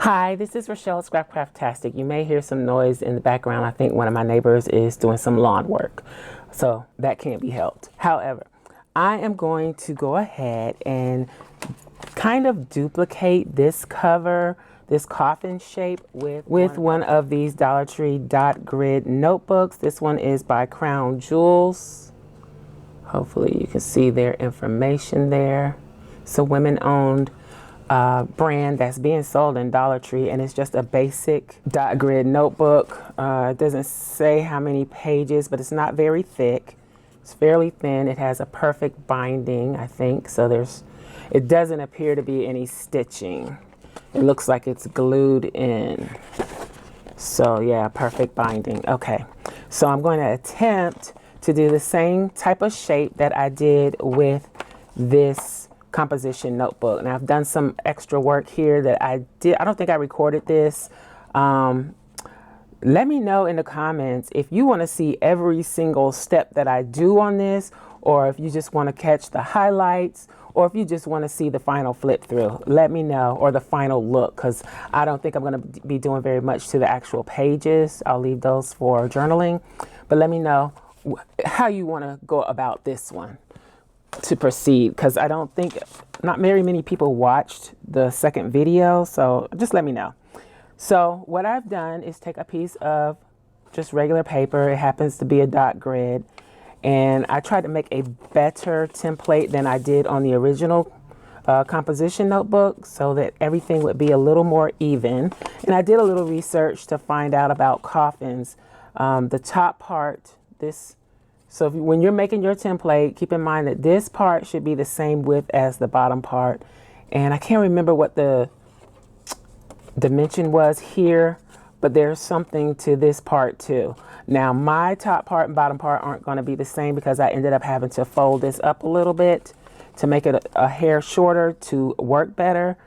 Hi, this is Rachelle Scrapcraftastic. You may hear some noise in the background. I think one of my neighbors is doing some lawn work, so that can't be helped. However, I am going to go ahead and kind of duplicate this cover, this coffin shape with one of these Dollar Tree dot grid notebooks. This one is by Crown Jewels. Hopefully you can see their information there. It's a women-owned brand that's being sold in Dollar Tree, and it's just a basic dot grid notebook. It doesn't say how many pages, but it's not very thick. It's fairly thin. It has a perfect binding, I think. So it doesn't appear to be any stitching. It looks like it's glued in. So yeah, perfect binding. Okay, so I'm going to attempt to do the same type of shape that I did with this composition notebook. And I've done some extra work here that I don't think I recorded this. Let me know in the comments if you want to see every single step that I do on this, or if you just want to catch the highlights, or if you just want to see the final flip through. Let me know, or the final look, because I don't think I'm going to be doing very much to the actual pages. I'll leave those for journaling, but let me know how you want to go about this one to proceed, because I don't think, not very many people watched the second video, so just let me know. So what I've done is take a piece of just regular paper. It happens to be a dot grid, and I tried to make a better template than I did on the original composition notebook, so that everything would be a little more even. And I did a little research to find out about coffins. The top part, so when you're making your template, keep in mind that this part should be the same width as the bottom part. And I can't remember what the dimension was here, but there's something to this part too. Now my top part and bottom part aren't going to be the same, because I ended up having to fold this up a little bit to make it a hair shorter to work better.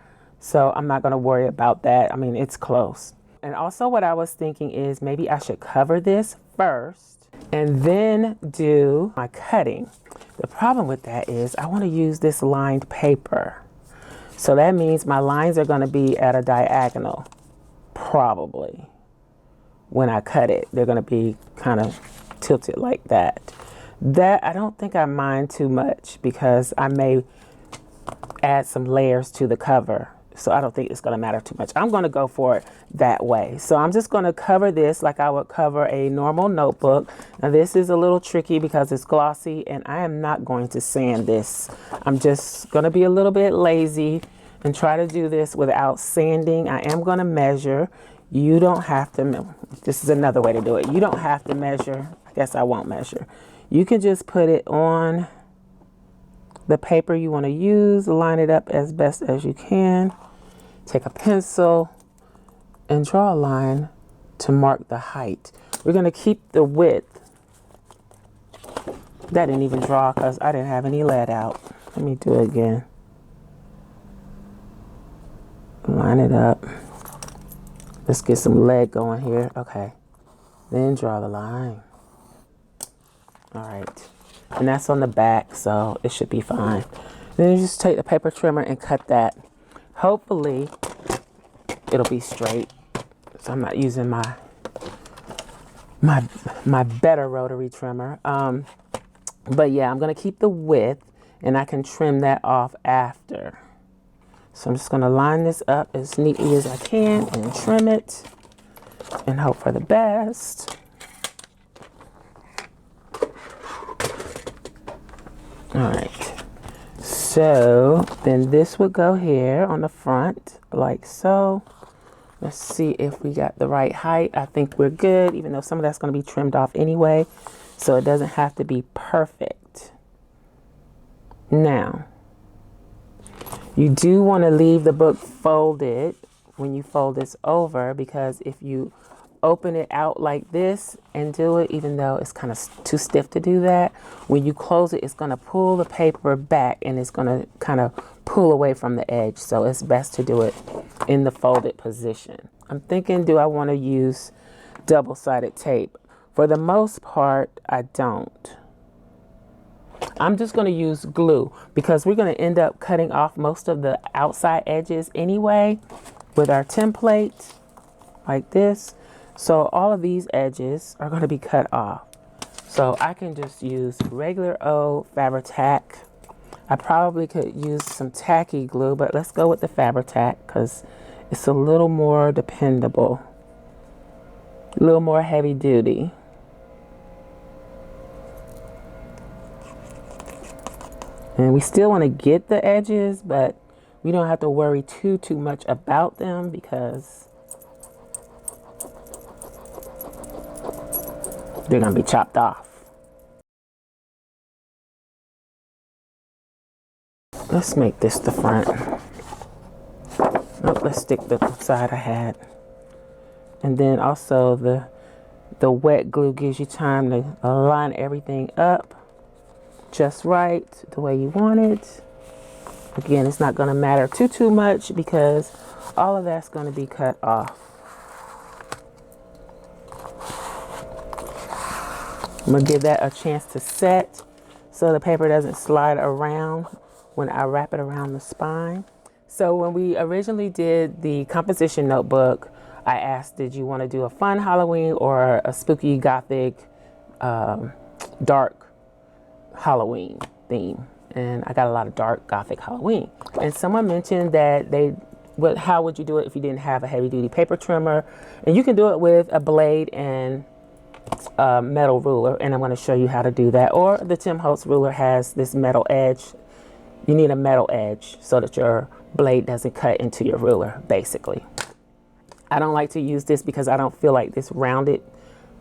So I'm not going to worry about that. I mean, it's close. And also what I was thinking is maybe I should cover this first and then do my cutting. The problem with that is I want to use this lined paper. So that means my lines are going to be at a diagonal, probably. When I cut it, they're going to be kind of tilted like that. That I don't think I mind too much, because I may add some layers to the cover. So I don't think it's going to matter too much. I'm going to go for it that way. So I'm just going to cover this like I would cover a normal notebook. Now this is a little tricky because it's glossy, and I am not going to sand this. I'm just going to be a little bit lazy and try to do this without sanding. I am going to measure. You don't have to. This is another way to do it. You don't have to measure. I guess I won't measure. You can just put it on the paper you want to use, line it up as best as you can. Take a pencil and draw a line to mark the height. We're going to keep the width. That didn't even draw because I didn't have any lead out. Let me do it again. Line it up. Let's get some lead going here. Okay. Then draw the line. All right. And that's on the back, so it should be fine. Then you just take the paper trimmer and cut that. Hopefully it'll be straight. So I'm not using my better rotary trimmer. But yeah, I'm gonna keep the width, and I can trim that off after. So I'm just gonna line this up as neatly as I can and trim it and hope for the best. All right. So then this would go here on the front like so. Let's see if we got the right height. I think we're good, even though some of that's going to be trimmed off anyway, so it doesn't have to be perfect. Now, you do want to leave the book folded when you fold this over, because if you open it out like this and do it, even though it's kind of too stiff to do that, when you close it, it's going to pull the paper back, and it's going to kind of pull away from the edge. So it's best to do it in the folded position. I'm thinking, do I want to use double-sided tape? For the most part, I don't. I'm just going to use glue, because we're going to end up cutting off most of the outside edges anyway. with our template like this. So all of these edges are going to be cut off. So I can just use regular old Fabri-Tac. I probably could use some tacky glue, but let's go with the Fabri-Tac because it's a little more dependable, a little more heavy duty. And we still want to get the edges, but we don't have to worry too much about them because they're going to be chopped off. Let's make this the front. Nope, let's stick the side I had. And then also the wet glue gives you time to line everything up just right, the way you want it. Again, it's not going to matter too much because all of that's going to be cut off. I'm going to give that a chance to set so the paper doesn't slide around when I wrap it around the spine. So when we originally did the composition notebook, I asked, did you want to do a fun Halloween or a spooky gothic dark Halloween theme? And I got a lot of dark gothic Halloween. And someone mentioned that how would you do it if you didn't have a heavy duty paper trimmer? And you can do it with a blade and a metal ruler, and I'm going to show you how to do that. Or the Tim Holtz ruler has this metal edge. You need a metal edge so that your blade doesn't cut into your ruler, basically. I don't like to use this because I don't feel like this rounded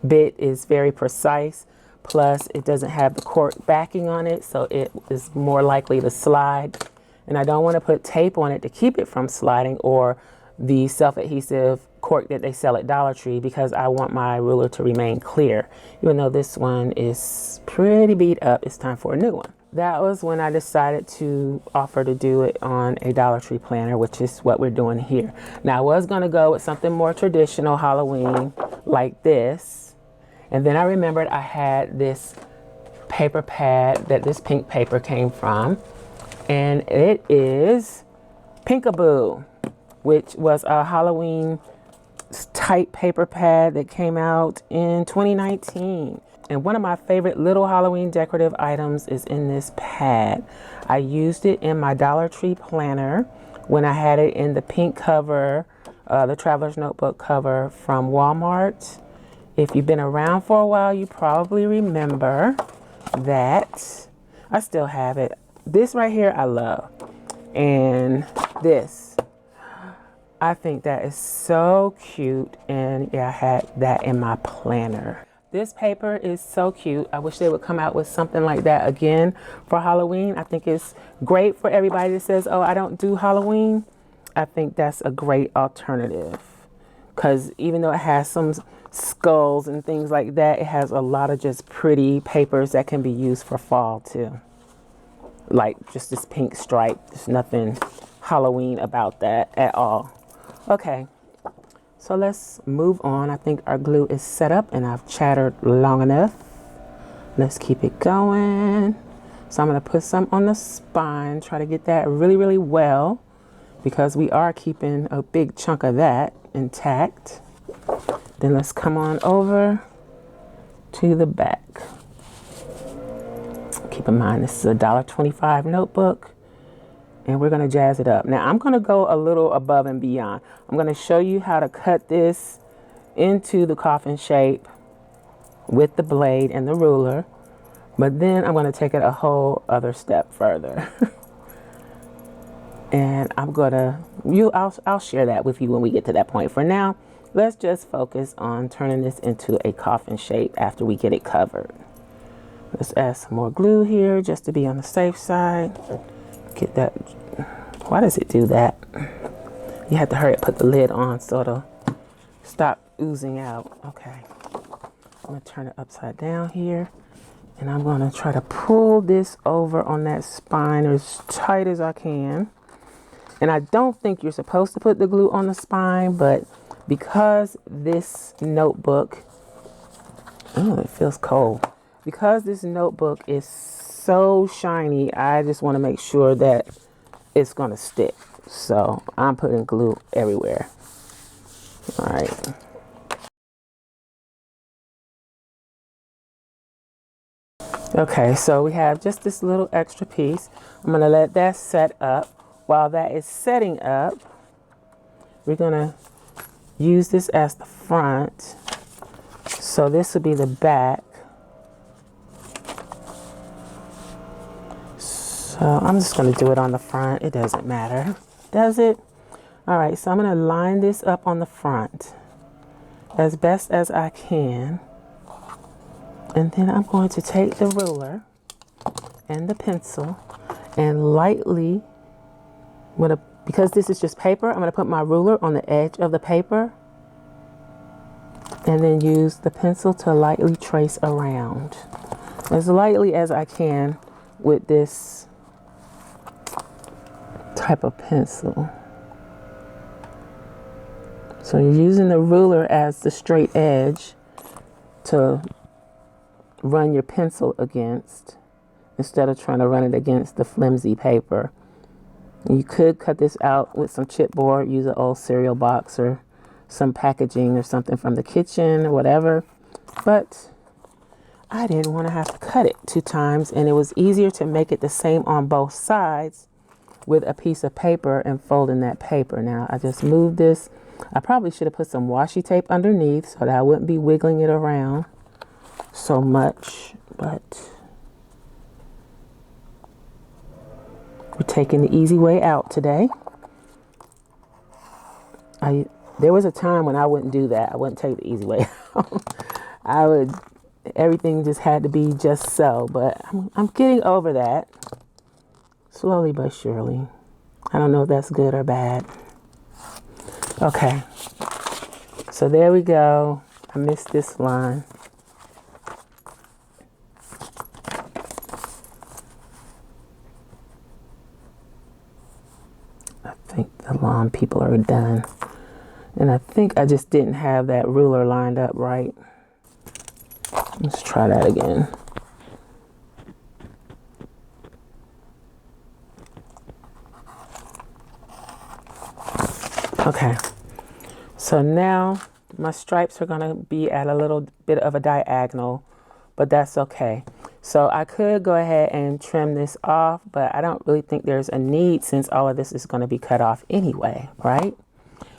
bit is very precise. Plus, it doesn't have the cork backing on it, so it is more likely to slide. And I don't want to put tape on it to keep it from sliding, or the self-adhesive cork that they sell at Dollar Tree, because I want my ruler to remain clear. Even though this one is pretty beat up, it's time for a new one. That was when I decided to offer to do it on a Dollar Tree planner, which is what we're doing here. Now, I was going to go with something more traditional Halloween like this. And then I remembered I had this paper pad that this pink paper came from. And it is PINKABOO, which was a Halloween type paper pad that came out in 2019. And one of my favorite little Halloween decorative items is in this pad. I used it in my Dollar Tree planner when I had it in the pink cover, the Traveler's Notebook cover from Walmart. If you've been around for a while, you probably remember that. I still have it. This right here, I love. And this, I think that is so cute. And yeah, I had that in my planner. This paper is so cute. I wish they would come out with something like that again for Halloween. I think it's great for everybody that says, oh, I don't do Halloween. I think that's a great alternative. Because even though it has some skulls and things like that, it has a lot of just pretty papers that can be used for fall too. Like just this pink stripe. There's nothing Halloween about that at all. Okay. So let's move on. I think our glue is set up and I've chattered long enough. Let's keep it going. So I'm going to put some on the spine, try to get that really well, because we are keeping a big chunk of that intact. Then let's come on over to the back. Keep in mind, this is a $1.25 notebook. And we're going to jazz it up. Now, I'm going to go a little above and beyond. I'm going to show you how to cut this into the coffin shape with the blade and the ruler. But then I'm going to take it a whole other step further. And I'm going to, I'll share that with you when we get to that point. For now, let's just focus on turning this into a coffin shape after we get it covered. Let's add some more glue here just to be on the safe side. Get that. Why does it do that? You have to hurry up, put the lid on so it'll stop oozing out. Okay. I'm going to turn it upside down here. And I'm going to try to pull this over on that spine as tight as I can. And I don't think you're supposed to put the glue on the spine, but because this notebook, oh, it feels cold. Because this notebook is so shiny, I just want to make sure that it's going to stick. So I'm putting glue everywhere. All right. Okay, so we have just this little extra piece. I'm gonna let that set up. While that is setting up, we're gonna use this as the front. So this will be the back. So I'm just gonna do it on the front. It doesn't matter, does it? All right, so I'm gonna line this up on the front as best as I can. And then I'm going to take the ruler and the pencil and lightly, because this is just paper, I'm gonna put my ruler on the edge of the paper and then use the pencil to lightly trace around as lightly as I can with this type of pencil. So you're using the ruler as the straight edge to run your pencil against instead of trying to run it against the flimsy paper. You could cut this out with some chipboard, use an old cereal box or some packaging or something from the kitchen or whatever, but I didn't want to have to cut it 2 times, and it was easier to make it the same on both sides with a piece of paper and folding that paper. Now I just moved this. I probably should have put some washi tape underneath so that I wouldn't be wiggling it around so much, but we're taking the easy way out today. There was a time when I wouldn't do that. I wouldn't take the easy way out. Everything just had to be just so, but I'm getting over that slowly but surely. I don't know if that's good or bad. Okay, so there we go. I missed this line. I think the lawn people are done. And I think I just didn't have that ruler lined up right. Let's try that again. Okay, so now my stripes are gonna be at a little bit of a diagonal, but that's okay. So I could go ahead and trim this off, but I don't really think there's a need since all of this is gonna be cut off anyway, right?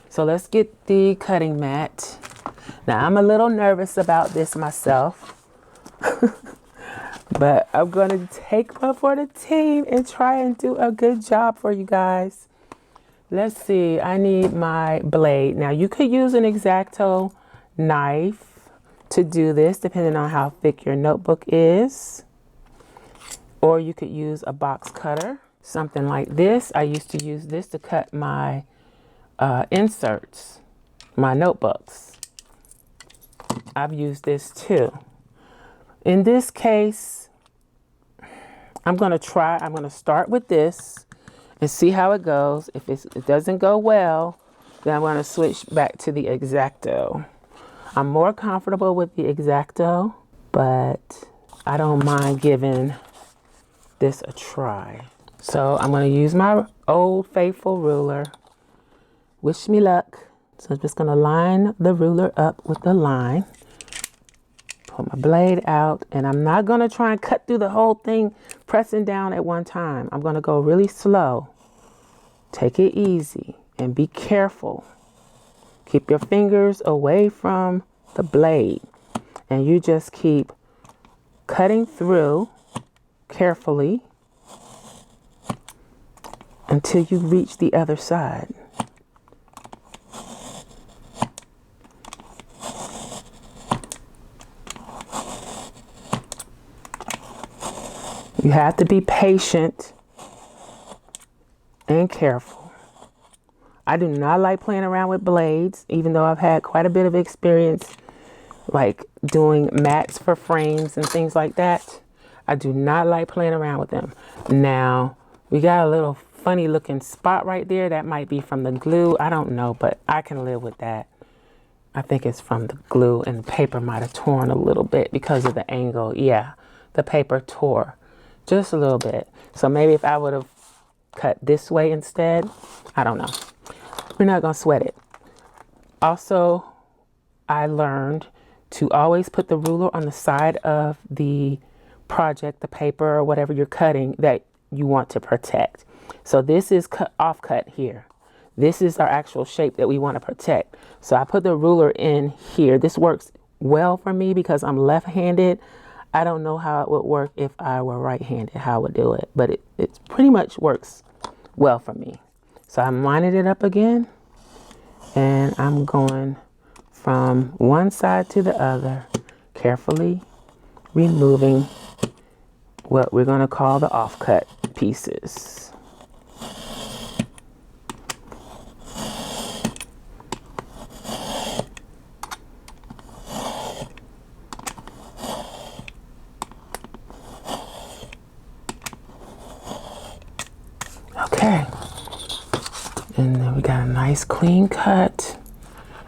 So let's get the cutting mat. Now I'm a little nervous about this myself, but I'm gonna take one for the team and try and do a good job for you guys. Let's see, I need my blade. Now you could use an X-Acto knife to do this depending on how thick your notebook is. Or you could use a box cutter, something like this. I used to use this to cut my inserts, my notebooks. I've used this too. In this case, I'm gonna start with this and see how it goes. If it doesn't go well, then I'm gonna switch back to the X-Acto. I'm more comfortable with the X-Acto, but I don't mind giving this a try. So I'm gonna use my old faithful ruler. Wish me luck. So I'm just gonna line the ruler up with the line. Pull my blade out, and I'm not gonna try and cut through the whole thing pressing down at one time. I'm gonna go really slow. Take it easy and be careful. Keep your fingers away from the blade, and you just keep cutting through carefully until you reach the other side. You have to be patient and careful. I do not like playing around with blades, even though I've had quite a bit of experience like doing mats for frames and things like that. I do not like playing around with them. Now, we got a little funny looking spot right there. That might be from the glue. I don't know, but I can live with that. I think it's from the glue, and the paper might have torn a little bit because of the angle. Yeah, the paper tore just a little bit. So maybe if I would have cut this way instead. I don't know. We're not gonna sweat it. Also, I learned to always put the ruler on the side of the project, the paper or whatever you're cutting that you want to protect. So this is offcut here. This is our actual shape that we want to protect. So I put the ruler in here. This works well for me because I'm left-handed. I don't know how it would work if I were right-handed, how I would do it, but it pretty much works well for me. So I'm lining it up again, and I'm going from one side to the other, carefully removing what we're going to call the offcut pieces. Okay, and then we got a nice clean cut.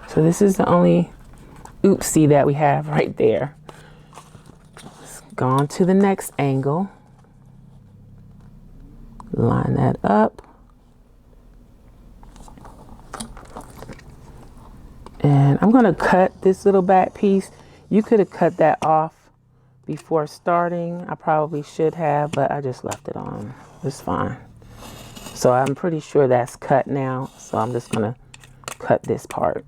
So this is the only oopsie that we have right there. Let's go on to the next angle. Line that up. And I'm gonna cut this little back piece. You could have cut that off before starting. I probably should have, but I just left it on. It's fine. So I'm pretty sure that's cut now. So I'm just gonna cut this part.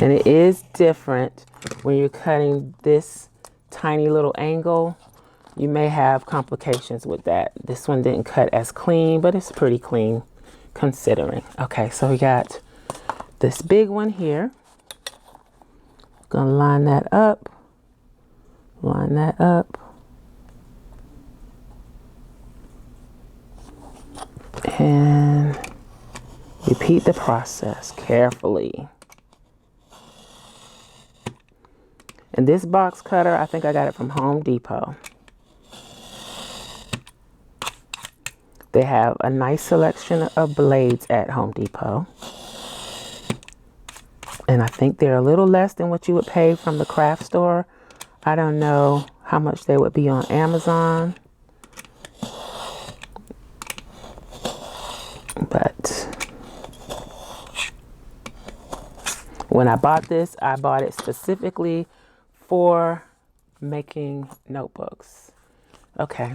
And it is different when you're cutting this tiny little angle. You may have complications with that. This one didn't cut as clean, but it's pretty clean considering. Okay, so we got this big one here. Gonna line that up, line that up. And repeat the process carefully. And this box cutter, I think I got it from Home Depot. They have a nice selection of blades at Home Depot. And I think they're a little less than what you would pay from the craft store. I don't know how much they would be on Amazon. But when I bought this, I bought it specifically for making notebooks. Okay.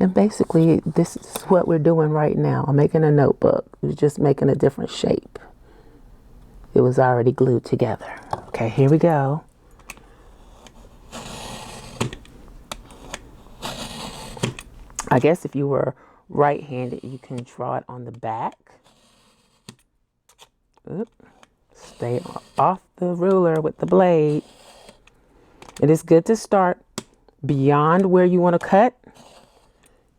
And basically, this is what we're doing right now. I'm making a notebook. We're just making a different shape. It was already glued together. Okay, here we go. I guess if you were right-handed, you can draw it on the back. Oop. Stay off the ruler with the blade. It is good to start beyond where you want to cut,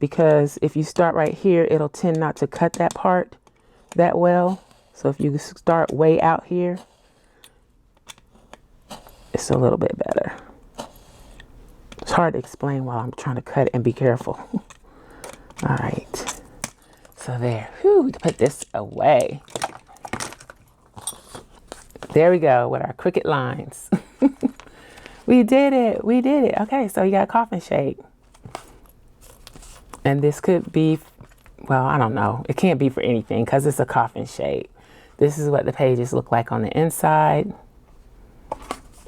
because if you start right here, it'll tend not to cut that part that well. So if you start way out here, it's a little bit better. It's hard to explain while I'm trying to cut and be careful. All right, so there. Whew, put this away. There we go with our crooked lines. We did it. We did it. Okay, so you got a coffin shape. And this could be, well, I don't know. It can't be for anything because it's a coffin shape. This is what the pages look like on the inside.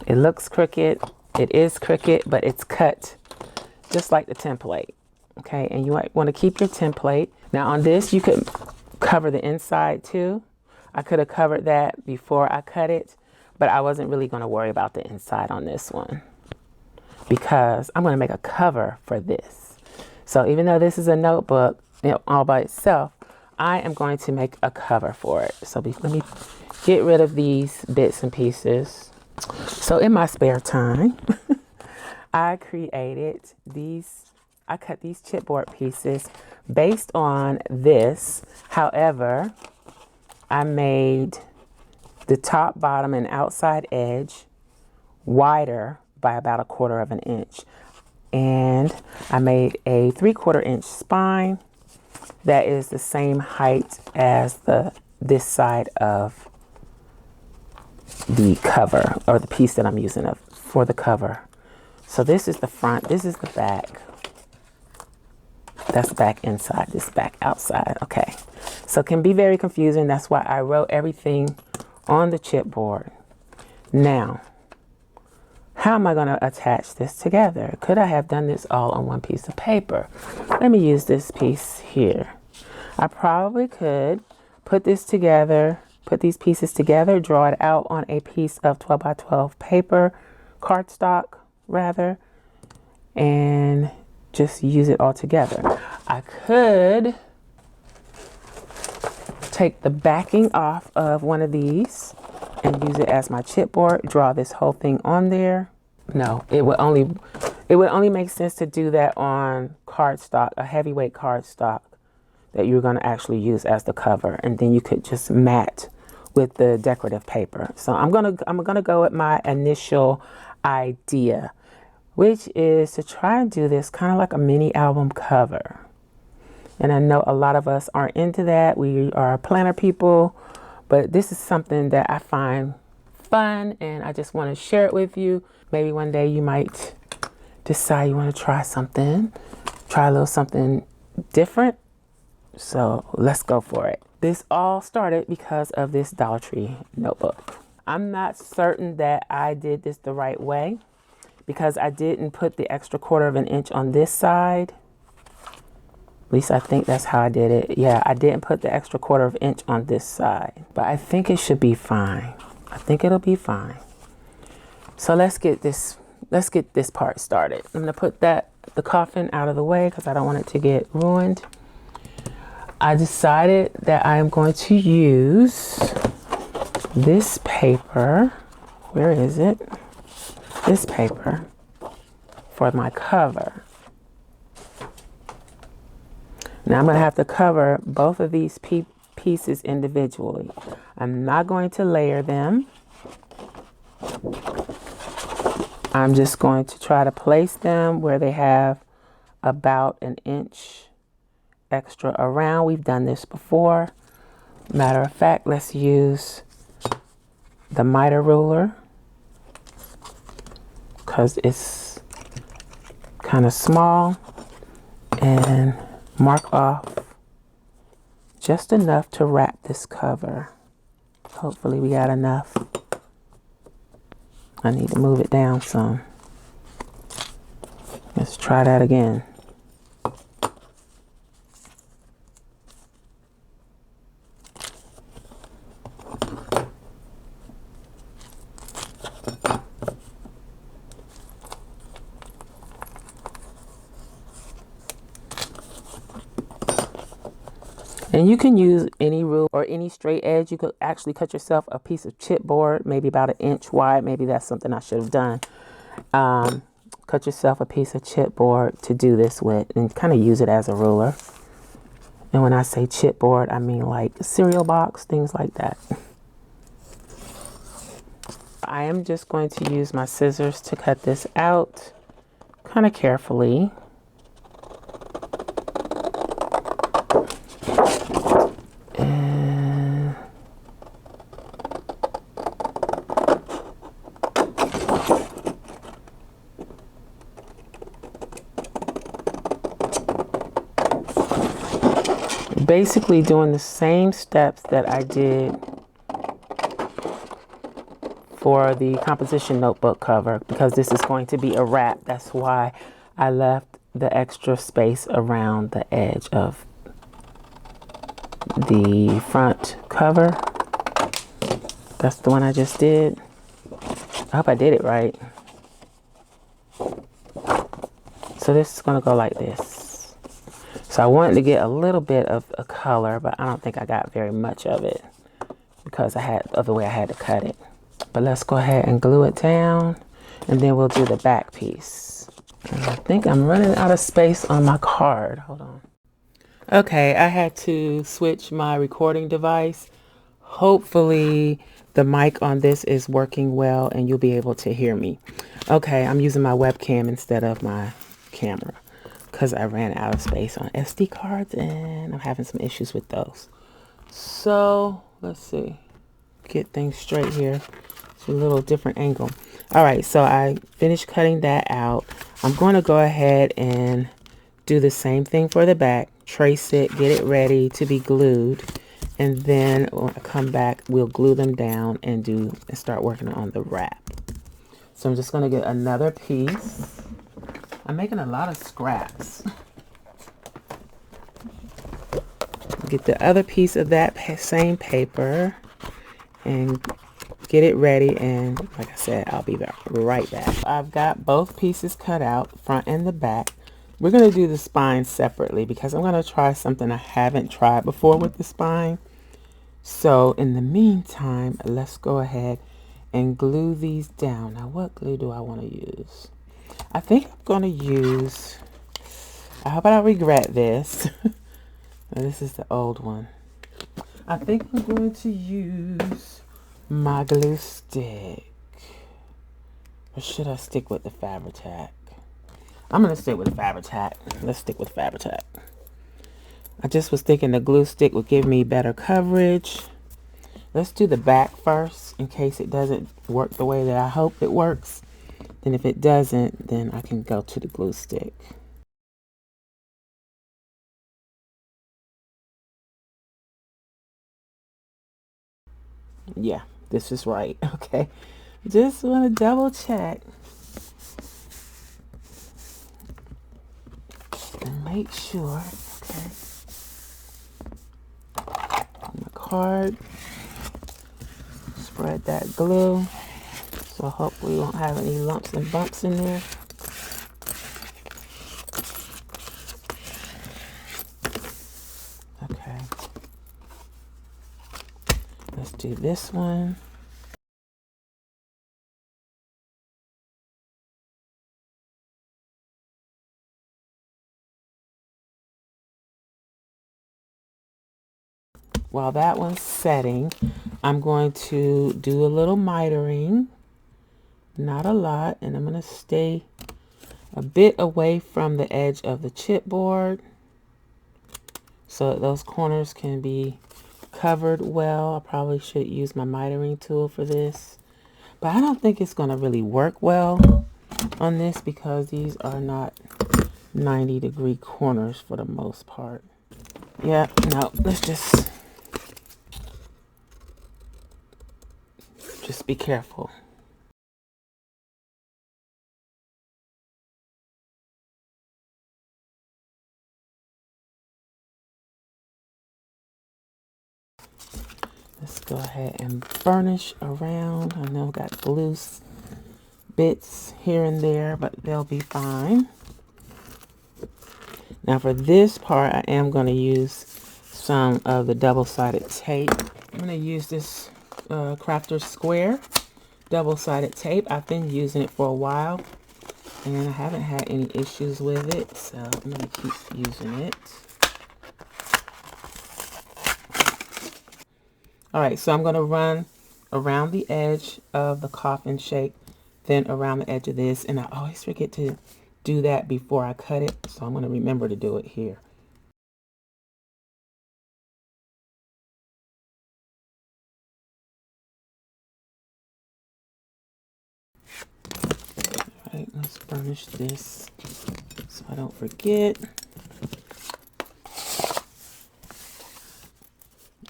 It looks crooked. It is crooked, but it's cut just like the template. Okay, and you might want to keep your template. Now on this, you could cover the inside too. I could have covered that before I cut it, but I wasn't really going to worry about the inside on this one because I'm going to make a cover for this. So even though this is a notebook, you know, all by itself, I am going to make a cover for it. So let me get rid of these bits and pieces. So in my spare time, I created these, I cut these chipboard pieces based on this. However, I made the top, bottom, and outside edge wider by about 1/4 of an inch. And I made a 3/4 inch spine that is the same height as the this side of the cover, or the piece that I'm using for the cover. So this is the front, this is the back. That's back inside, this back outside. Okay, so it can be very confusing. That's why I wrote everything on the chipboard. Now, how am I going to attach this together? Could I have done this all on one piece of paper? Let me use this piece here. I probably could put this together, put these pieces together, draw it out on a piece of 12 by 12 paper, cardstock rather, and just use it all together. I could take the backing off of one of these and use it as my chipboard, draw this whole thing on there. No, it would only make sense to do that on cardstock, a heavyweight cardstock that you're going to actually use as the cover, and then you could just mat with the decorative paper. So I'm gonna go with my initial idea, which is to try and do this kind of like a mini album cover. And I know a lot of us aren't into that. We are planner people, but this is something that I find fun, and I just want to share it with you. Maybe one day you might decide you want to try a little something different. So let's go for it. This all started because of this Dollar Tree notebook. I'm not certain that I did this the right way, because I didn't put the extra 1/4 of an inch on this side. At least I think that's how I did it. Yeah, I didn't put the extra 1/4 of an inch on this side, but I think it should be fine. I think it'll be fine. So let's get this part started. I'm gonna put the coffin out of the way because I don't want it to get ruined. I decided that I am going to use this paper. Where is it? This paper for my cover. Now I'm going to have to cover both of these pieces individually. I'm not going to layer them. I'm just going to try to place them where they have about an inch extra around. We've done this before. Matter of fact, let's use the miter ruler because it's kind of small, and mark off just enough to wrap this cover. Hopefully we got enough. I need to move it down some. Let's try that again. And you can use any rule or any straight edge. You could actually cut yourself a piece of chipboard, maybe about an inch wide. Maybe that's something I should have done. Cut yourself a piece of chipboard to do this with and kind of use it as a ruler. And when I say chipboard, I mean like cereal box, things like that. I am just going to use my scissors to cut this out kind of carefully. Basically doing the same steps that I did for the composition notebook cover, because this is going to be a wrap. That's why I left the extra space around the edge of the front cover. That's the one I just did. I hope I did it right. So this is going to go like this. So I wanted to get a little bit of a color, but I don't think I got very much of it because of the way I had to cut it. But let's go ahead and glue it down, and then we'll do the back piece. And I think I'm running out of space on my card. Hold on. Okay, I had to switch my recording device. Hopefully the mic on this is working well and you'll be able to hear me. Okay, I'm using my webcam instead of my camera, because I ran out of space on SD cards and I'm having some issues with those. So let's see, get things straight here. It's a little different angle. All right, so I finished cutting that out. I'm going to go ahead and do the same thing for the back. Trace it, get it ready to be glued, and then when I come back, we'll glue them down and start working on the wrap. So I'm just going to get another piece. I'm making a lot of scraps. Get the other piece of that same paper and get it ready, and like I said, I'll be right back. I've got both pieces cut out, front and the back. We're going to do the spine separately because I'm going to try something I haven't tried before with the spine. So in the meantime, let's go ahead and glue these down. Now, what glue do I want to use? I think I'm going to use, I hope I don't regret this. This is the old one. I think I'm going to use my glue stick. Or should I stick with the Fabri-Tac? I'm going to stick with the Fabri-Tac. Let's stick with Fabri-Tac. I just was thinking the glue stick would give me better coverage. Let's do the back first in case it doesn't work the way that I hope it works. Then if it doesn't, then I can go to the glue stick. Yeah, this is right. Okay. Just want to double check. And make sure. Okay. On the card. Spread that glue. So hopefully we won't have any lumps and bumps in there. Okay. Let's do this one. While that one's setting, I'm going to do a little mitering, not a lot, and I'm going to stay a bit away from the edge of the chipboard so that those corners can be covered well. I probably should use my mitering tool for this, but I don't think it's going to really work well on this because these are not 90-degree corners for the most part. Yeah, no, let's just be careful. Let's go ahead and burnish around. I know I've got loose bits here and there, but they'll be fine. Now for this part, I am going to use some of the double-sided tape. I'm going to use this Crafter Square double-sided tape. I've been using it for a while and I haven't had any issues with it, so I'm going to keep using it. Alright, so I'm going to run around the edge of the coffin shape, then around the edge of this, and I always forget to do that before I cut it, so I'm going to remember to do it here. Alright, let's burnish this so I don't forget.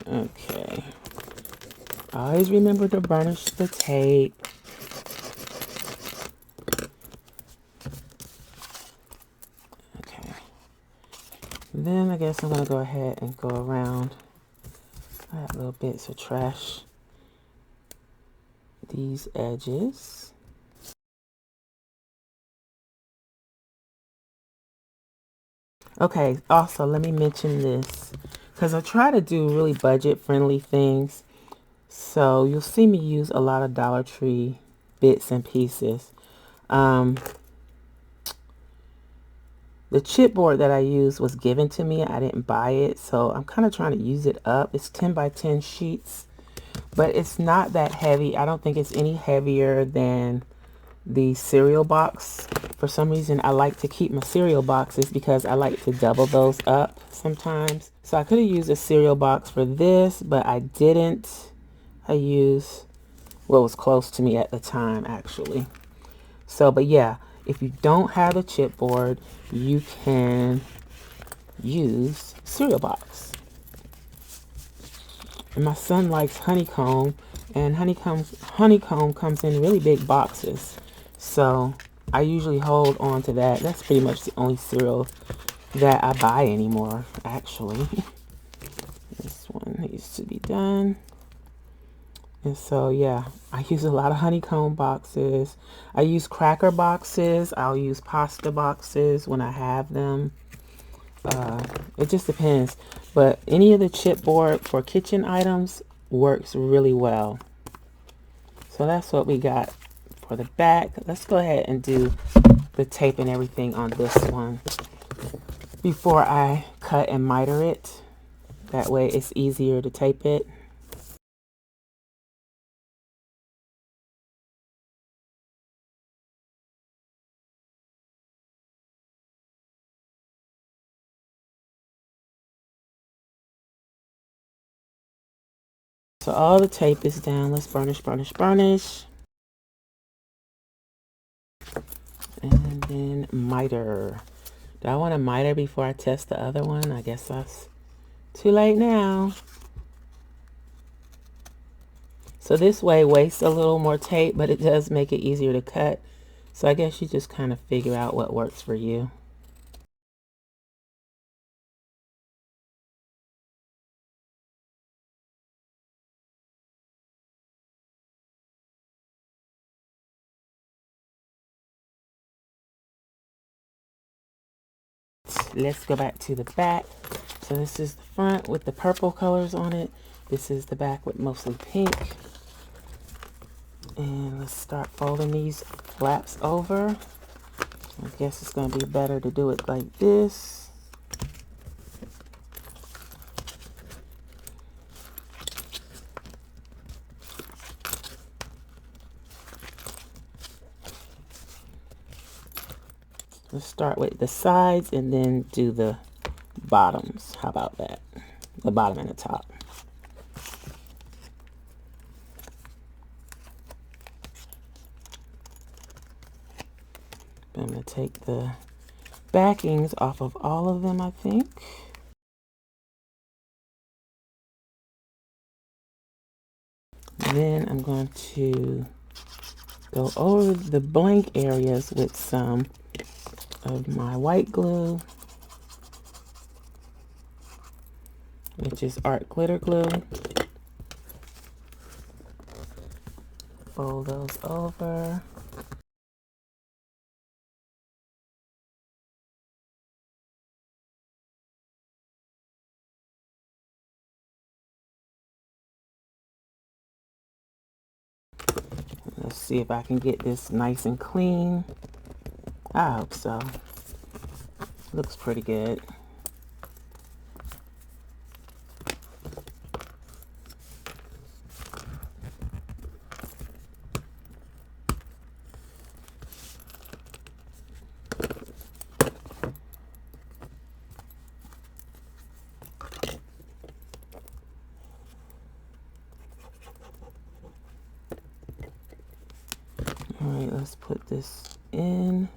Okay. Always remember to burnish the tape. Okay. Then I guess I'm going to go ahead and go around. I have little bits of trash. These edges. Okay, also let me mention this because I try to do really budget friendly things. So you'll see me use a lot of Dollar Tree bits and pieces. The chipboard that I used was given to me. I didn't buy it, so I'm kind of trying to use it up. It's 10 by 10 sheets, but it's not that heavy. I don't think it's any heavier than the cereal box For some reason, I like to keep my cereal boxes because I like to double those up sometimes. So I could have used a cereal box for this, but I didn't. I used what was close to me at the time, actually. So, but yeah, if you don't have a chipboard, you can use cereal box. And my son likes honeycomb, and honeycomb comes in really big boxes. So I usually hold on to that. That's pretty much the only cereal that I buy anymore, actually. This one needs to be done. And so, yeah, I use a lot of honeycomb boxes. I use cracker boxes. I'll use pasta boxes when I have them. It just depends. But any of the chipboard for kitchen items works really well. So that's what we got for the back. Let's go ahead and do the tape and everything on this one before I cut and miter it. That way it's easier to tape it. So all the tape is down. Let's burnish, burnish, burnish. And then miter. Do I want to miter before I test the other one? I guess that's too late now. So this way wastes a little more tape, but it does make it easier to cut. So I guess you just kind of figure out what works for you. Let's go back to the back. So this is the front with the purple colors on it. This is the back with mostly pink. And let's start folding these flaps over. I guess it's going to be better to do it like this. Let's start with the sides and then do the bottoms. How about that? The bottom and the top. I'm going to take the backings off of all of them, I think. And then I'm going to go over the blank areas with some of my white glue, which is art glitter glue. Fold those over. Let's see if I can get this nice and clean. I hope so. Looks pretty good. All right, let's put this in.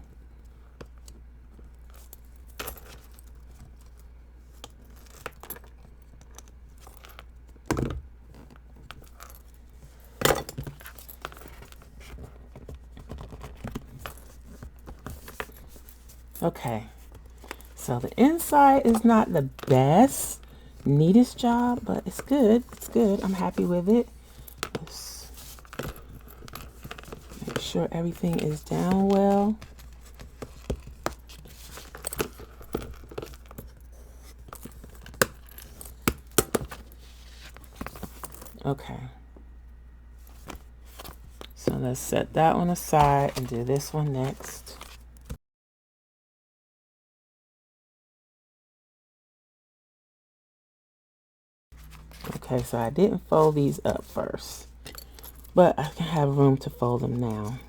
Okay, so the inside is not the best, neatest job, but it's good. It's good. I'm happy with it. Let's make sure everything is down well. Okay. So let's set that one aside and do this one next. Okay, so I didn't fold these up first, but I can have room to fold them now.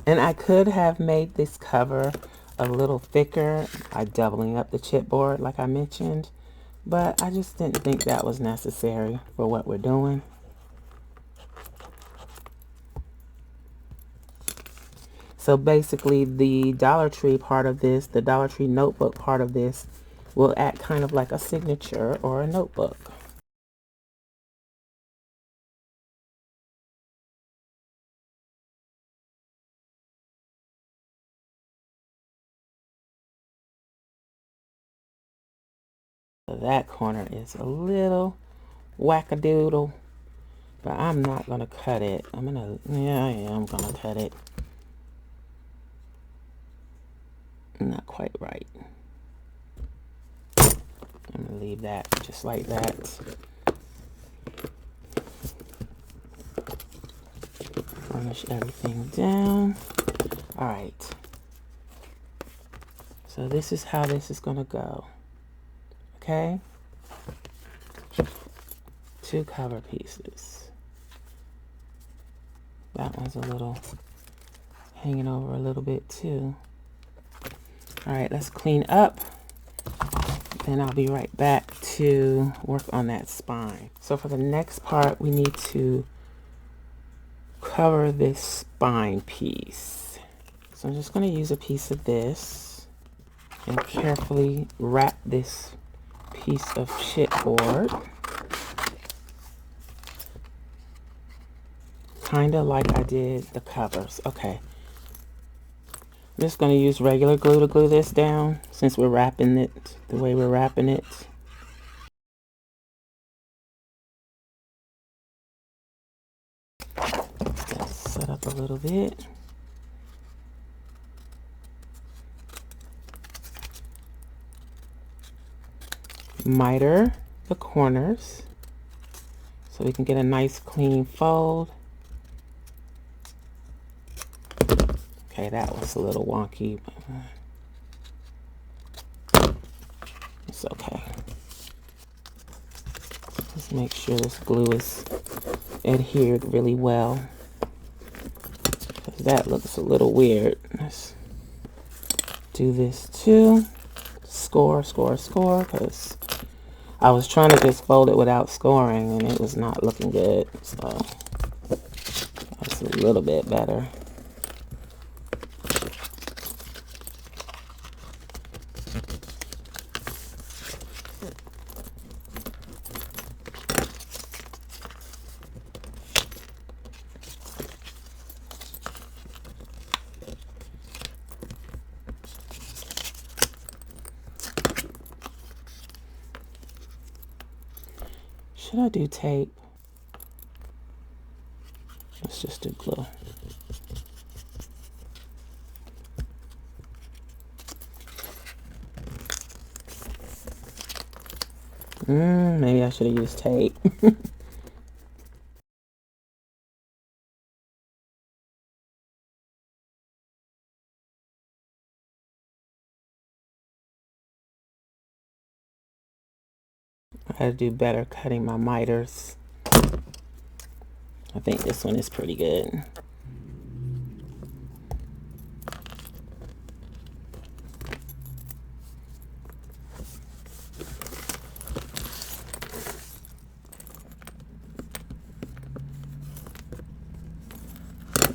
And I could have made this cover a little thicker by doubling up the chipboard like I mentioned, but I just didn't think that was necessary for what we're doing. So basically the Dollar Tree part of this, the Dollar Tree notebook part of this, will act kind of like a signature or a notebook. That corner is a little wackadoodle, but I'm not gonna cut it. Yeah, I am gonna cut it. Not quite right. I'm gonna leave that just like that. Furnish everything down. All right. So this is how this is gonna go. Okay. 2 cover pieces. That one's a little hanging over a little bit too. All right, let's clean up. Then I'll be right back to work on that spine. So for the next part, we need to cover this spine piece. So I'm just going to use a piece of this and carefully wrap this piece of chipboard. Kind of like I did the covers. Okay. I'm just going to use regular glue to glue this down since we're wrapping it the way we're wrapping it. Let's set up a little bit. Miter the corners so we can get a nice clean fold. Okay, that was a little wonky, but it's okay. Just make sure this glue is adhered really well, because that looks a little weird. Let's do this too. Score, score, score, because I was trying to just fold it without scoring and it was not looking good, so that's a little bit better. Should I do tape? Let's just do glue. Maybe I should have used tape. I gotta do better cutting my miters. I think this one is pretty good.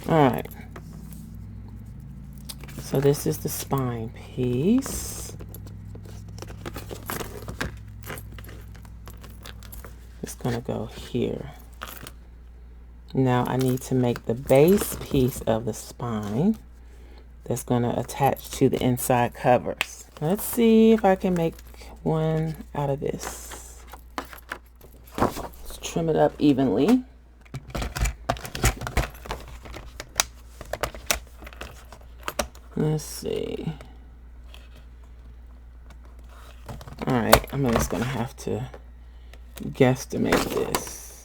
All right. So this is the spine piece. It's gonna go here. Now I need to make the base piece of the spine that's gonna attach to the inside covers. Let's see if I can make one out of this. Let's trim it up evenly. Let's see. All right, I'm just gonna have to guesstimate this.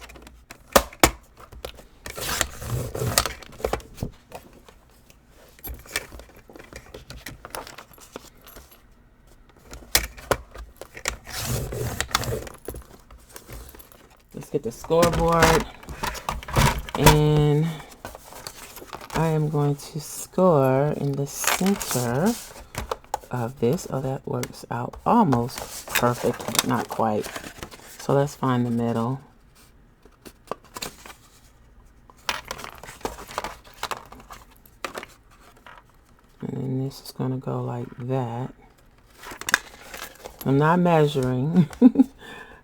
Let's get the scoreboard and I am going to score in the center of this. Oh, that works out almost perfect, but not quite. So let's find the middle. And then this is going to go like that. I'm not measuring.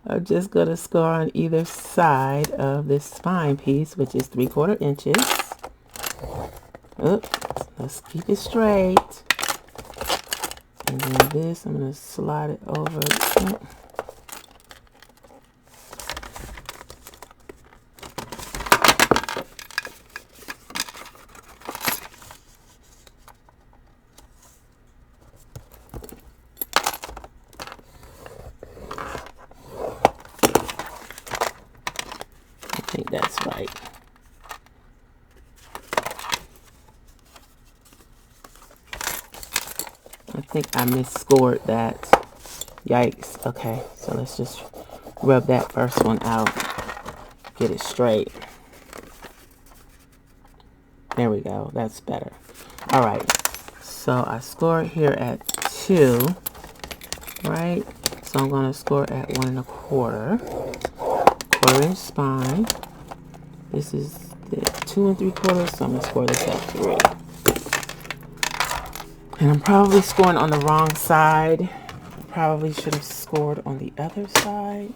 I'm just going to score on either side of this spine piece, which is 3/4 inches. Oops, let's keep it straight. And then this, I'm going to slide it over. I think that's right. I think I misscored that. Yikes. Okay, so let's just rub that first one out. Get it straight. There we go. That's better. All right. So I scored here at 2, right? So I'm going to score at 1 1/4. 1/4 inch spine. This is the 2 3/4, so I'm going to score this at 3. And I'm probably scoring on the wrong side. Probably should have scored on the other side.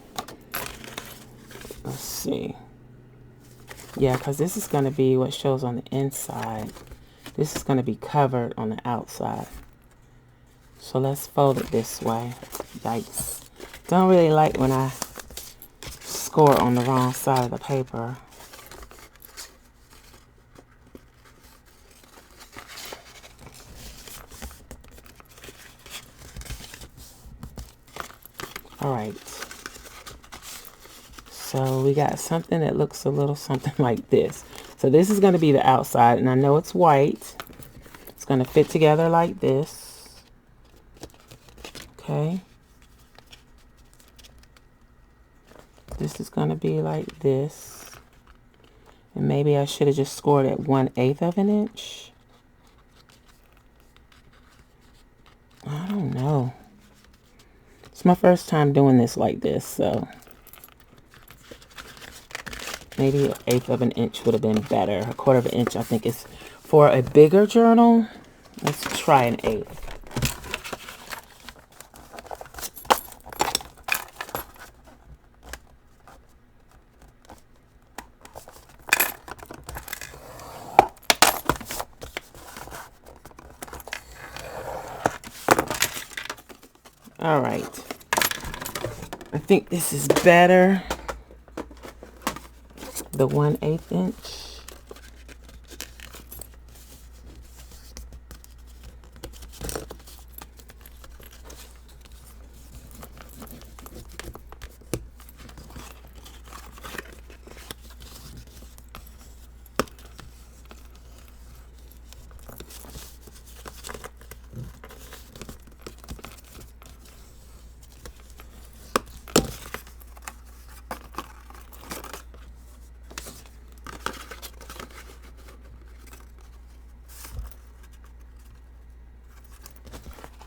Let's see. Yeah, because this is going to be what shows on the inside. This is going to be covered on the outside. So let's fold it this way. Yikes. Don't really like when I score on the wrong side of the paper. All right. So we got something that looks a little something like this. So this is going to be the outside, and I know it's white. It's going to fit together like this. Okay. This is going to be like this. And maybe I should have just scored at 1/8 of an inch. I don't know. It's my first time doing this like this, so maybe 1/8 of an inch would have been better. 1/4 of an inch, I think, is for a bigger journal. Let's try an 1/8. All right. I think this is better. The 1/8 inch.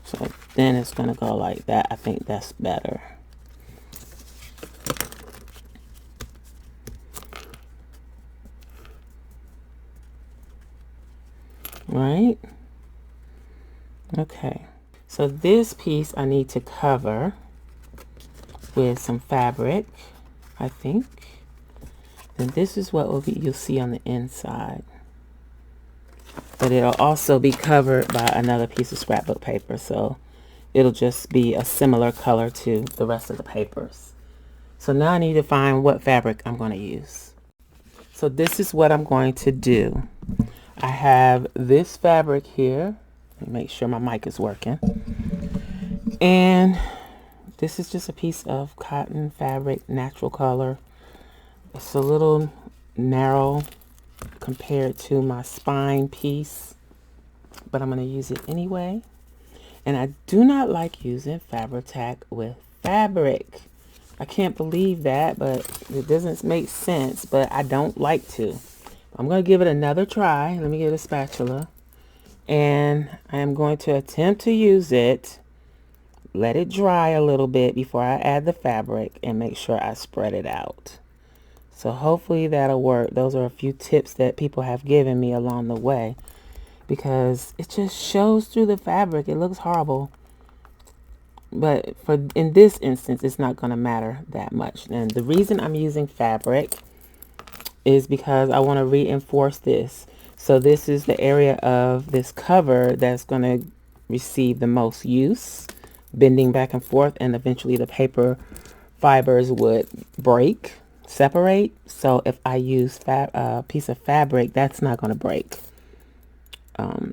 So then it's going to go like that. I think that's better. Right? Okay. So this piece I need to cover with some fabric, I think. And this is what will be, you'll see on the inside. But it'll also be covered by another piece of scrapbook paper, so it'll just be a similar color to the rest of the papers. So now I need to find what fabric I'm going to use. So this is what I'm going to do. I have this fabric here. Let me make sure my mic is working. And this is just a piece of cotton fabric, natural color. It's a little narrow compared to my spine piece, but I'm going to use it anyway. And I do not like using Fabri-Tac with fabric. I can't believe that, but it doesn't make sense, but I don't like to. I'm going to give it another try. Let me get a spatula. And I am going to attempt to use it. Let it dry a little bit before I add the fabric and make sure I spread it out. So hopefully that'll work. Those are a few tips that people have given me along the way, because it just shows through the fabric. It looks horrible. But in this instance, it's not going to matter that much. And the reason I'm using fabric is because I want to reinforce this. So this is the area of this cover that's going to receive the most use, bending back and forth, and eventually the paper fibers would break, separate. So if I use a piece of fabric, that's not going to break.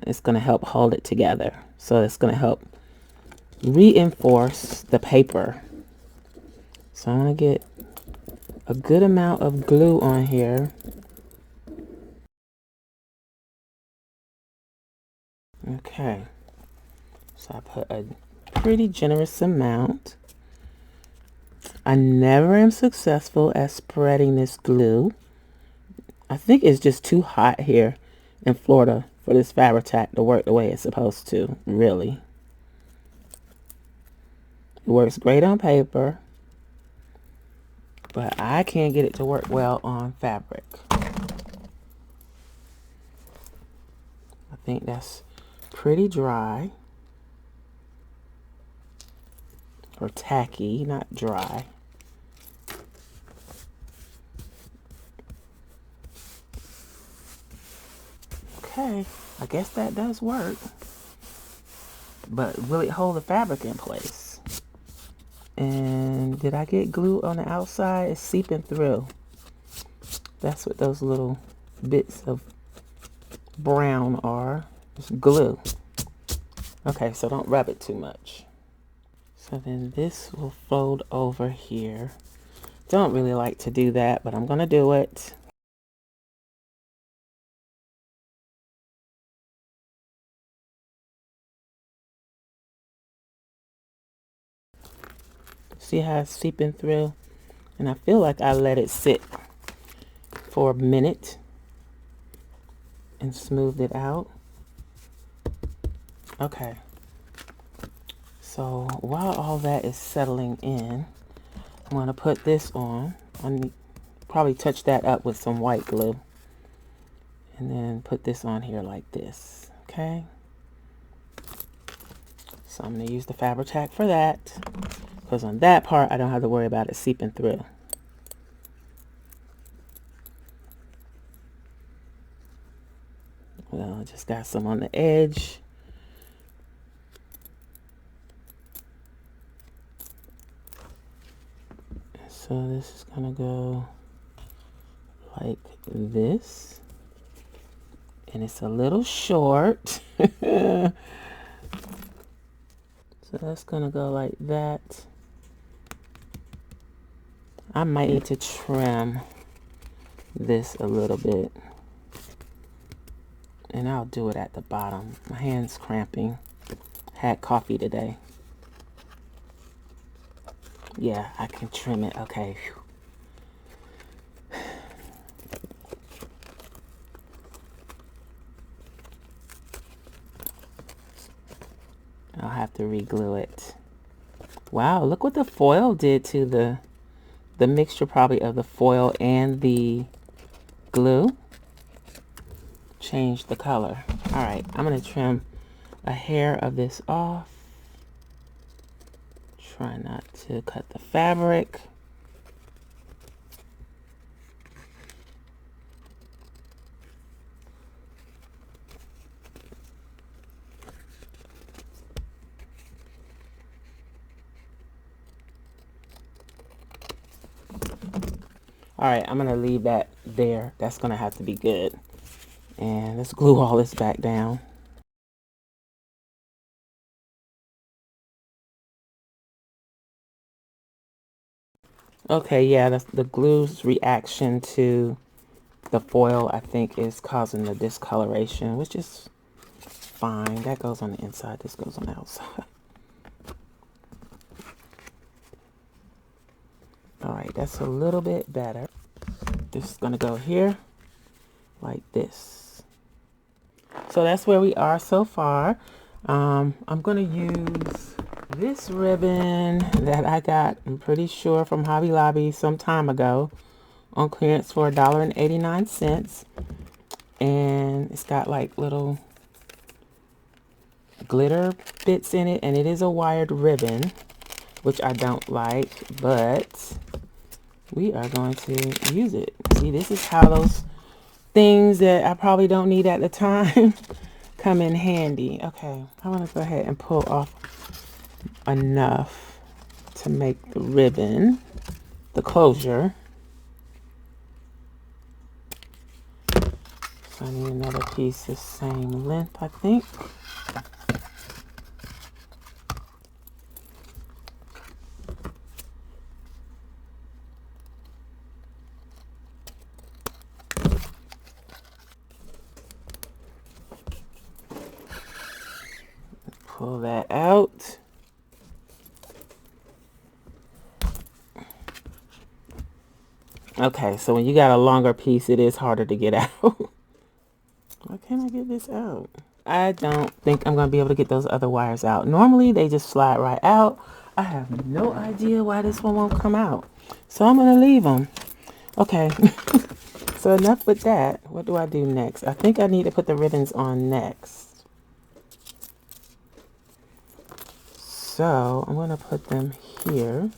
It's going to help hold it together. So it's going to help reinforce the paper. So I'm going to get a good amount of glue on here. Okay, so I put a pretty generous amount. I never am successful at spreading this glue. I think it's just too hot here in Florida for this Fabri-Tac to work the way it's supposed to, really. It works great on paper, but I can't get it to work well on fabric. I think that's pretty dry, or tacky, not dry. Okay, I guess that does work, but will it hold the fabric in place? And did I get glue on the outside? It's seeping through. That's what those little bits of brown are. It's glue. Okay, so don't rub it too much. So then this will fold over here. Don't really like to do that, but I'm gonna do it. See how it's seeping through? And I feel like I let it sit for a minute and smoothed it out. Okay. So while all that is settling in, I'm going to put this on. I probably touch that up with some white glue. And then put this on here like this. Okay. So I'm going to use the Fabri-Tac for that, because on that part I don't have to worry about it seeping through. Well, I just got some on the edge. So this is gonna go like this, and it's a little short. So that's gonna go like that. I might need to trim this a little bit, and I'll do it at the bottom. My hand's cramping. Had coffee today. Yeah, I can trim it. Okay. I'll have to re-glue it. Wow, look what the foil did to the mixture, probably of the foil and the glue. Changed the color. All right, I'm gonna trim a hair of this off. Try not to cut the fabric. All right, I'm gonna leave that there. That's gonna have to be good. And let's glue all this back down. Okay, yeah, the glue's reaction to the foil, I think, is causing the discoloration, which is fine. That goes on the inside, this goes on the outside. All right, that's a little bit better. This is gonna go here, like this. So that's where we are so far. I'm going to use this ribbon that I got, I'm pretty sure, from Hobby Lobby some time ago on clearance for $1.89. And it's got like little glitter bits in it, and it is a wired ribbon, which I don't like, but we are going to use it. See, this is how those things that I probably don't need at the time come in handy. Okay, I want to go ahead and pull off enough to make the ribbon, the closure. So I need another piece the same length, I think. Pull that out. Okay, so when you got a longer piece, it is harder to get out. Why can't I get this out? I don't think I'm going to be able to get those other wires out. Normally, they just slide right out. I have no idea why this one won't come out. So I'm going to leave them. Okay, so enough with that. What do I do next? I think I need to put the ribbons on next. So I'm going to put them here.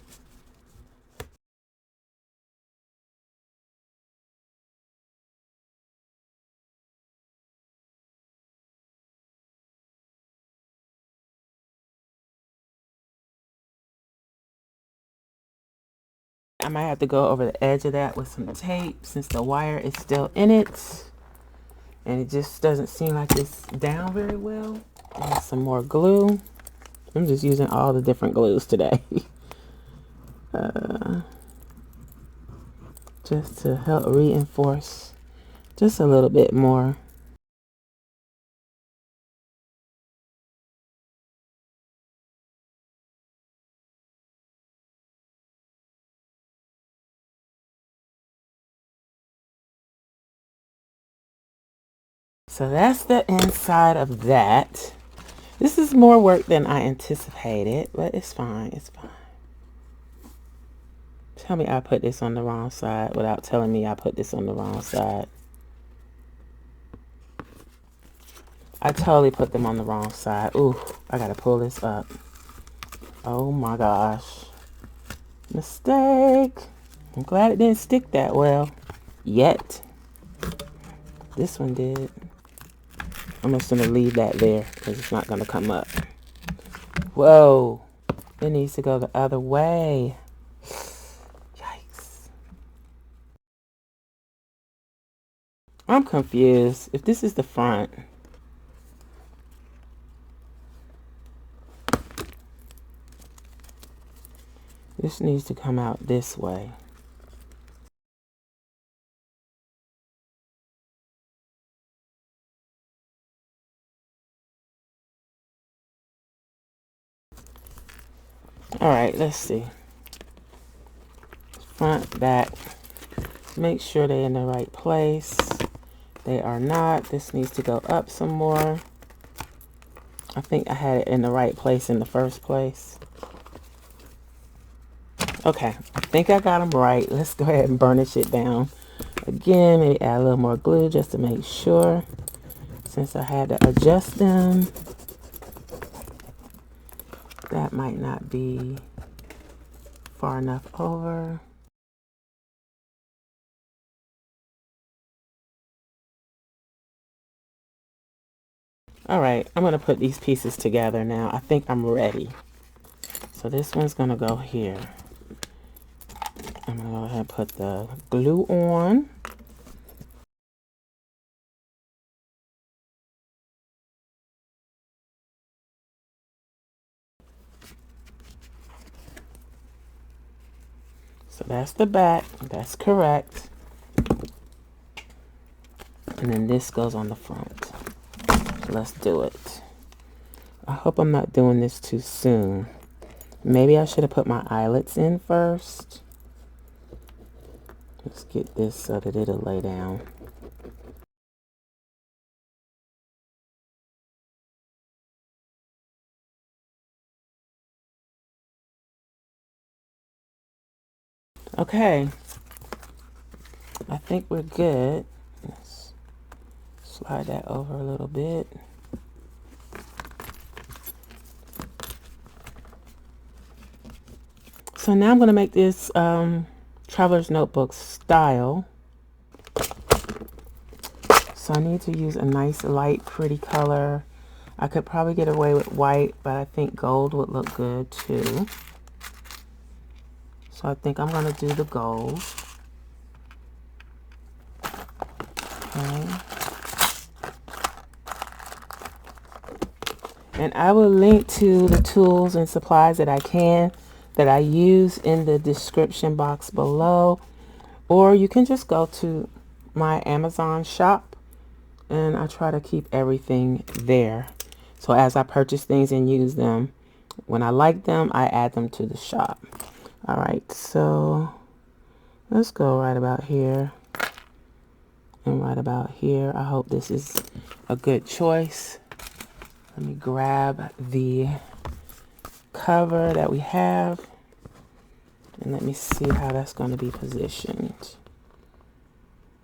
I might have to go over the edge of that with some tape since the wire is still in it. And it just doesn't seem like it's down very well. And some more glue. I'm just using all the different glues today. Just to help reinforce just a little bit more. So that's the inside of that. This is more work than I anticipated, but it's fine. It's fine. Tell me I put this on the wrong side without telling me I put this on the wrong side. I totally put them on the wrong side. Ooh, I gotta pull this up. Oh my gosh. Mistake. I'm glad it didn't stick that well. Yet. This one did. I'm just gonna leave that there because it's not gonna come up. Whoa. It needs to go the other way. Yikes. I'm confused. If this is the front. This needs to come out this way. All right, let's see. Front, back. Make sure they're in the right place. They are not. This needs to go up some more. I think I had it in the right place in the first place. Okay, I think I got them right. Let's go ahead and burnish it down. Again, maybe add a little more glue just to make sure. Since I had to adjust them. That might not be far enough over. All right, I'm gonna put these pieces together now. I think I'm ready. So this one's gonna go here. I'm gonna go ahead and put the glue on. So that's the back, that's correct. And then this goes on the front. So let's do it. I hope I'm not doing this too soon. Maybe I should have put my eyelets in first. Let's get this so that it'll lay down. Okay, I think we're good. Let's slide that over a little bit. So now I'm going to make this traveler's notebook style. So I need to use a nice light pretty color. I could probably get away with white, but I think gold would look good too. So I think I'm going to do the gold. Okay. And I will link to the tools and supplies that I use in the description box below. Or you can just go to my Amazon shop, and I try to keep everything there. So as I purchase things and use them, when I like them, I add them to the shop. All right, so let's go right about here and right about here. I hope this is a good choice. Let me grab the cover that we have, and let me see how that's going to be positioned.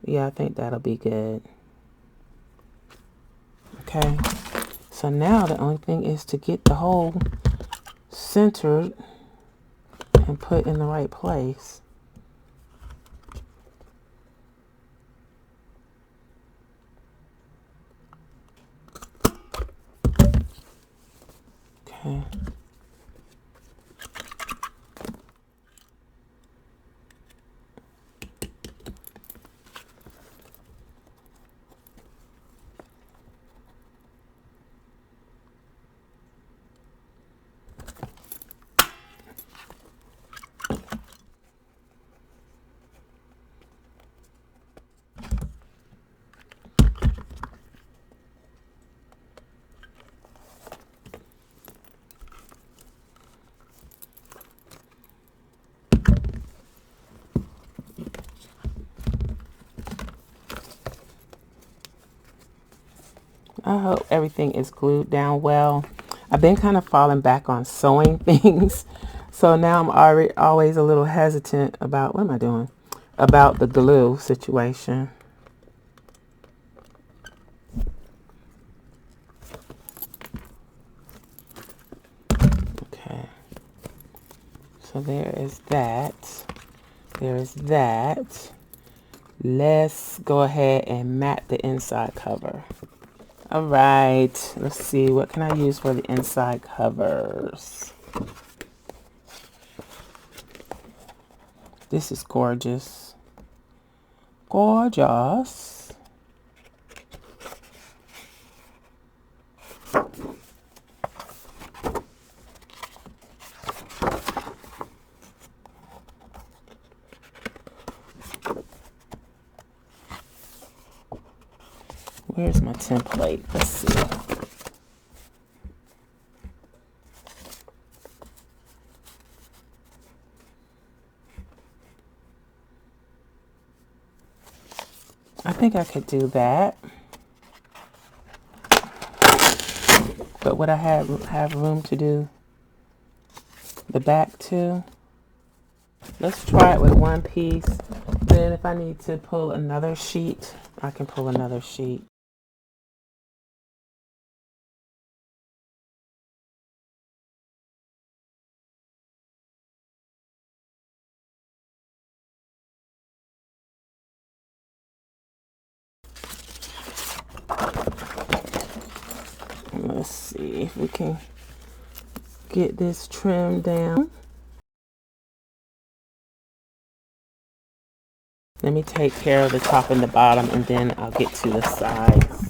Yeah, I think that'll be good. Okay, so now the only thing is to get the hole centered and put in the right place. Okay. I hope everything is glued down well. I've been kind of falling back on sewing things. So now I'm always a little hesitant about, what am I doing? About the glue situation. Okay. So there is that. There is that. Let's go ahead and mat the inside cover. All right, let's see, what can I use for the inside covers? This is gorgeous. Gorgeous. Where's my template? Let's see. I think I could do that. But would I have room to do the back too? Let's try it with one piece. Then if I need to pull another sheet, I can pull another sheet. Let's see if we can get this trimmed down. Let me take care of the top and the bottom, and then I'll get to the sides.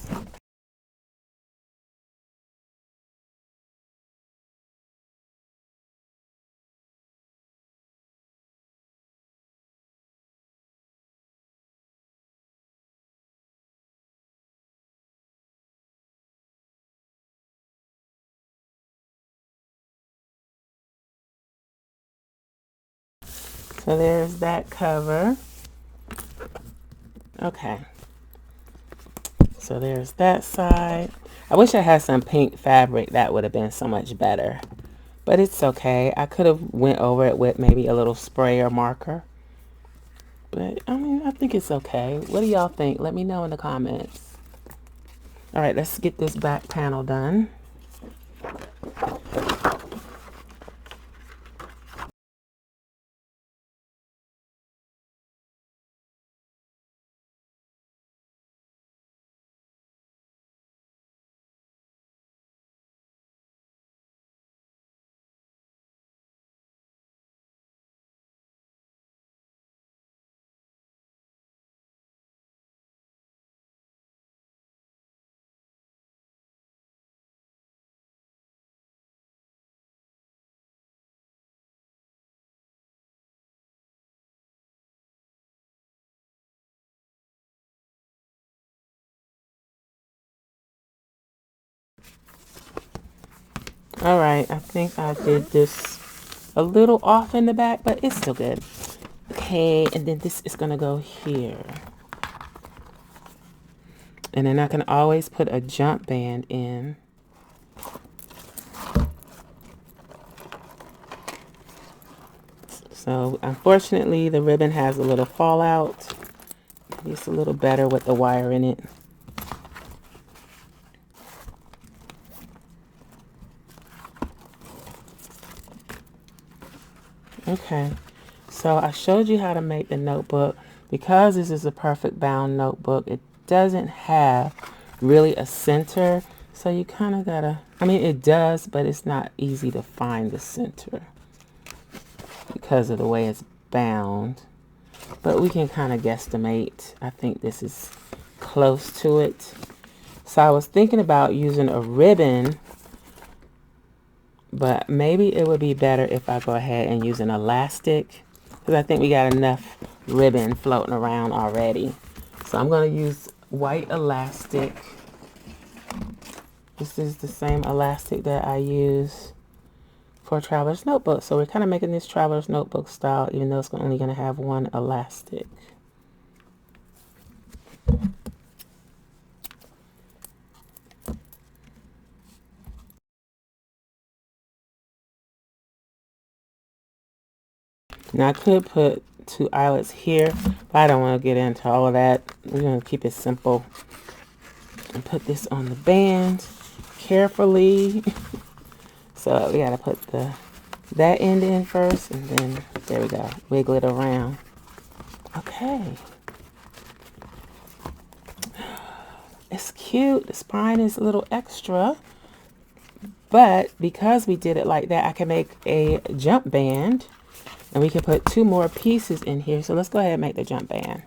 So there's that cover. Okay. So there's that side. I wish I had some pink fabric. That would have been so much better. But it's okay. I could have went over it with maybe a little spray or marker. But, I mean, I think it's okay. What do y'all think? Let me know in the comments. All right, let's get this back panel done. All right, I think I did this a little off in the back, but it's still good. Okay, and then this is gonna go here. And then I can always put a jump band in. So unfortunately, the ribbon has a little fallout. It's a little better with the wire in it. Okay, so I showed you how to make the notebook. Because this is a perfect bound notebook, it doesn't have really a center. So you kind of gotta, I mean, it does, but it's not easy to find the center because of the way it's bound. But we can kind of guesstimate. I think this is close to it. So I was thinking about using a ribbon, but maybe it would be better if I go ahead and use an elastic, because I think we got enough ribbon floating around already. So I'm going to use white elastic. This is the same elastic that I use for Traveler's Notebook. So we're kind of making this Traveler's Notebook style, even though it's only going to have one elastic. Now I could put 2 eyelets here, but I don't want to get into all of that. We're going to keep it simple. And put this on the band carefully. So we got to put that end in first, and then there we go. Wiggle it around. Okay. It's cute. The spine is a little extra. But because we did it like that, I can make a jump band. And we can put 2 more pieces in here. So let's go ahead and make the jump band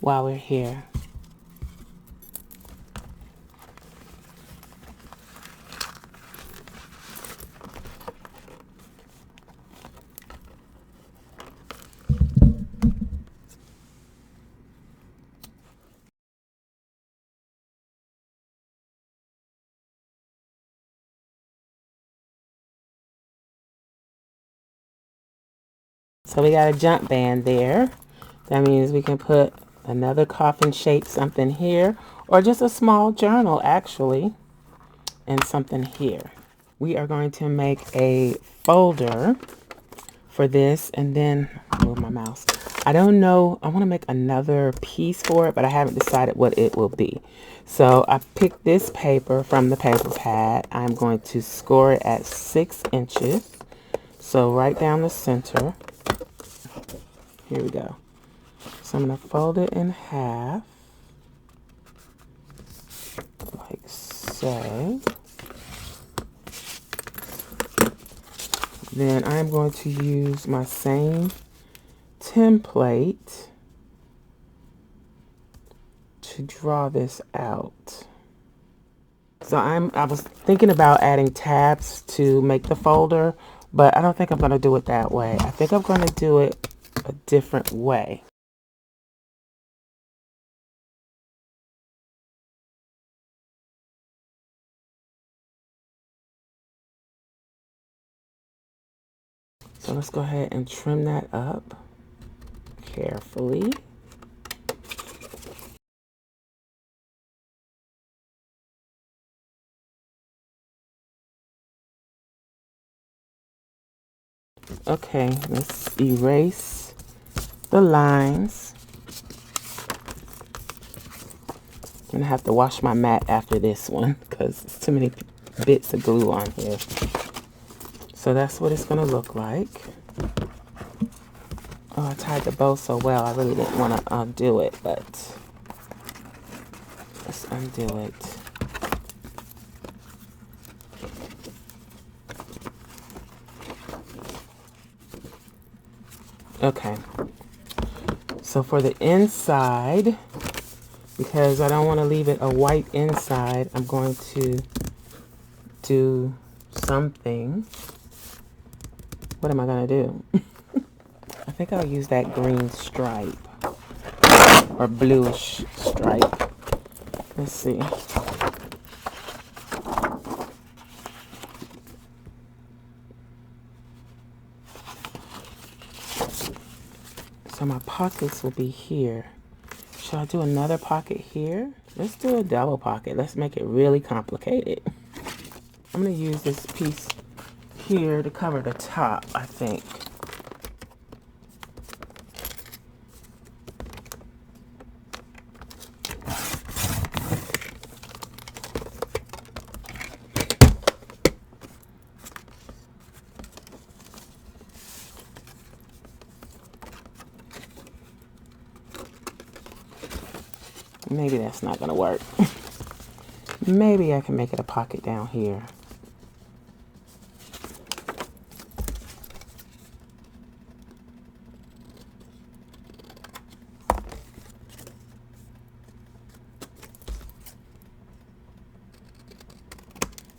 while we're here. So we got a jump band there. That means we can put another coffin shaped something here, or just a small journal actually, and something here. We are going to make a folder for this, and then move my mouse. I don't know, I want to make another piece for it, but I haven't decided what it will be. So I picked this paper from the paper pad. I'm going to score it at 6 inches. So right down the center. Here we go. So I'm going to fold it in half, like so. Then I'm going to use my same template to draw this out. So I was thinking about adding tabs to make the folder, but I don't think I'm going to do it that way. I think I'm going to do it a different way. So let's go ahead and trim that up carefully. Okay, let's erase the lines. I'm gonna have to wash my mat after this one because it's too many bits of glue on here. So that's what it's gonna look like. Oh, I tied the bow so well, I really didn't want to undo it, but let's undo it. Okay, so for the inside, because I don't want to leave it a white inside, I'm going to do something. What am I going to do? I think I'll use that green stripe or bluish stripe. Let's see. So my pockets will be here. Should I do another pocket here? Let's do a double pocket. Let's make it really complicated. I'm going to use this piece here to cover the top, I think. Maybe that's not gonna work. Maybe I can make it a pocket down here.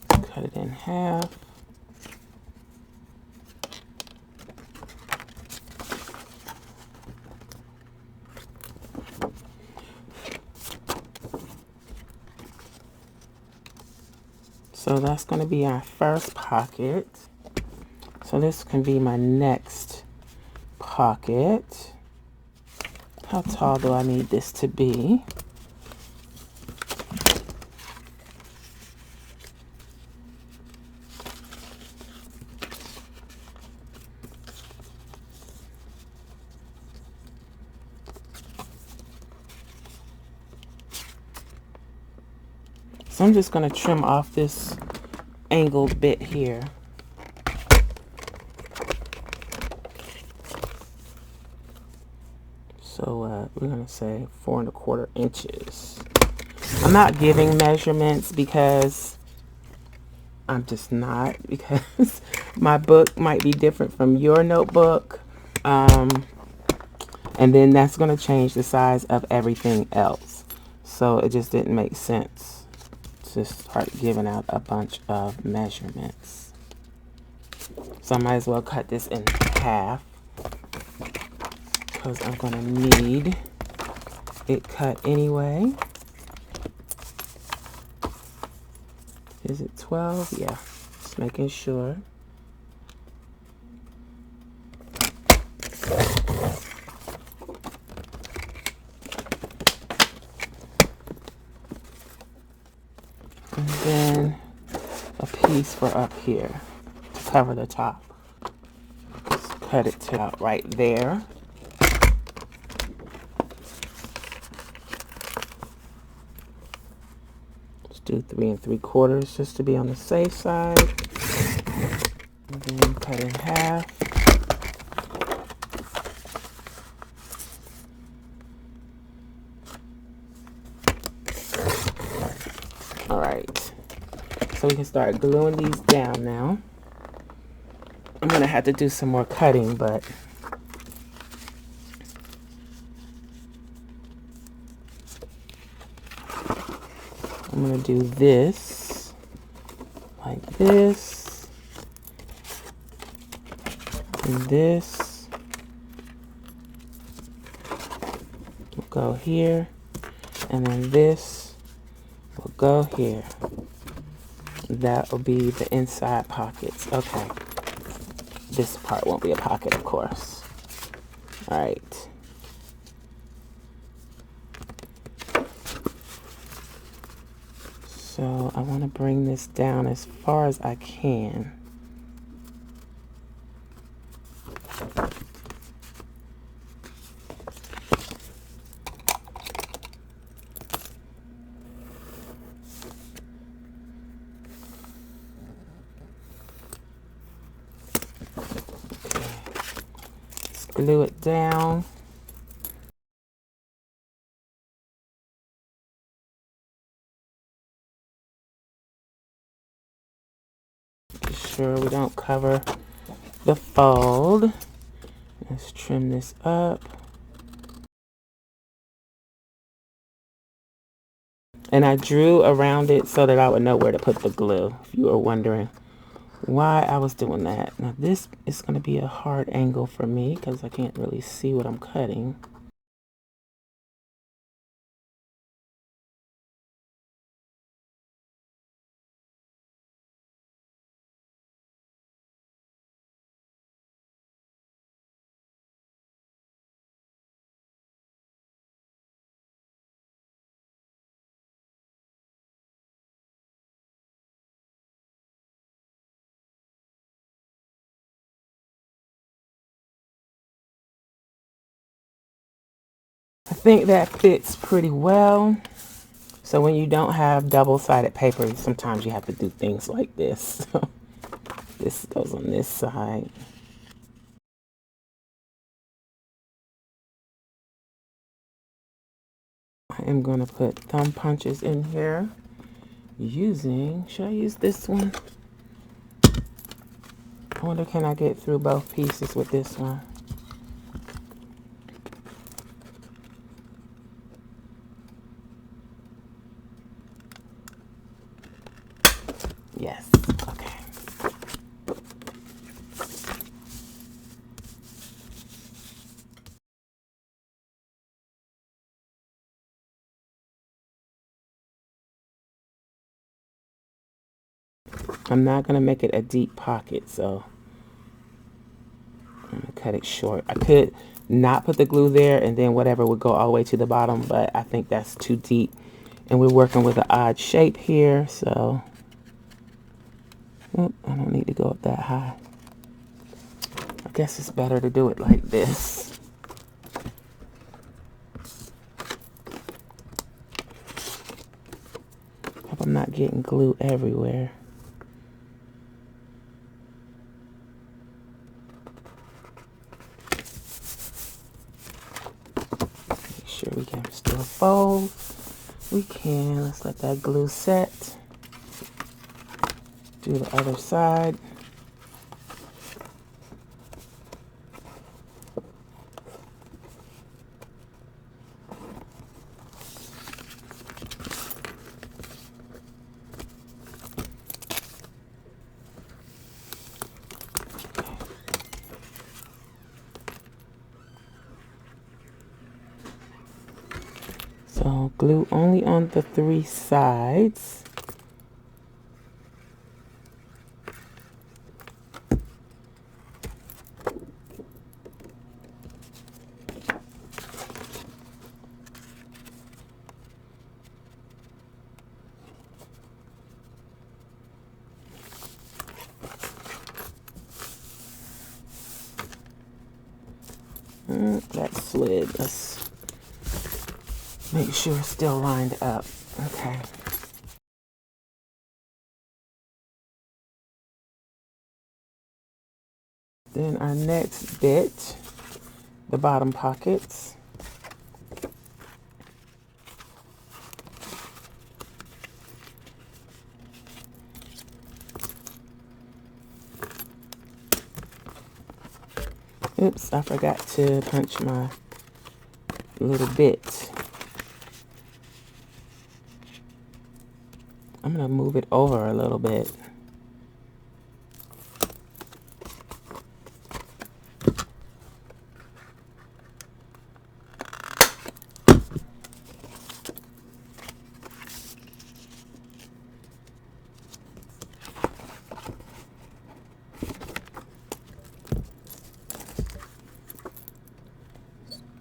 Cut it in half. So that's going to be our first pocket. So this can be my next pocket. How tall do I need this to be? So I'm just going to trim off this angled bit here. So we're going to say 4 1/4 inches. I'm not giving measurements because I'm just not, because my book might be different from your notebook. And then that's going to change the size of everything else. So it just didn't make sense to start giving out a bunch of measurements. So I might as well cut this in half because I'm going to need it cut anyway. Is it 12? Yeah, just making sure. And then a piece for up here to cover the top. Just cut it to out right there. Let's do 3 3/4 just to be on the safe side. And then cut in half. Alright, so we can start gluing these down now. I'm going to have to do some more cutting, but I'm going to do this, like this, and this. We'll go here, and then this will go here. That will be the inside pockets. Okay. This part won't be a pocket, of course. All right. So I want to bring this down as far as I can. glue it down. Be sure we don't cover the fold. Let's trim this up. And I drew around it so that I would know where to put the glue, if you were wondering why I was doing that. Now this is going to be a hard angle for me because I can't really see what I'm cutting. I think that fits pretty well. So when you don't have double-sided paper, sometimes you have to do things like this. So this goes on this side. I am going to put thumb punches in here using, should I use this one? I wonder, can I get through both pieces with this one? Yes, okay. I'm not going to make it a deep pocket, so I'm going to cut it short. I could not put the glue there and then whatever would go all the way to the bottom, but I think that's too deep. And we're working with an odd shape here, so I don't need to go up that high. I guess it's better to do it like this. Hope I'm not getting glue everywhere. Make sure we can still fold. We can. Let's let that glue set. Do the other side. So glue only on the 3 sides. That slid. Let's make sure it's still lined up. Okay. Then our next bit, the bottom pockets. Oops, I forgot to punch my little bit. I'm going to move it over a little bit.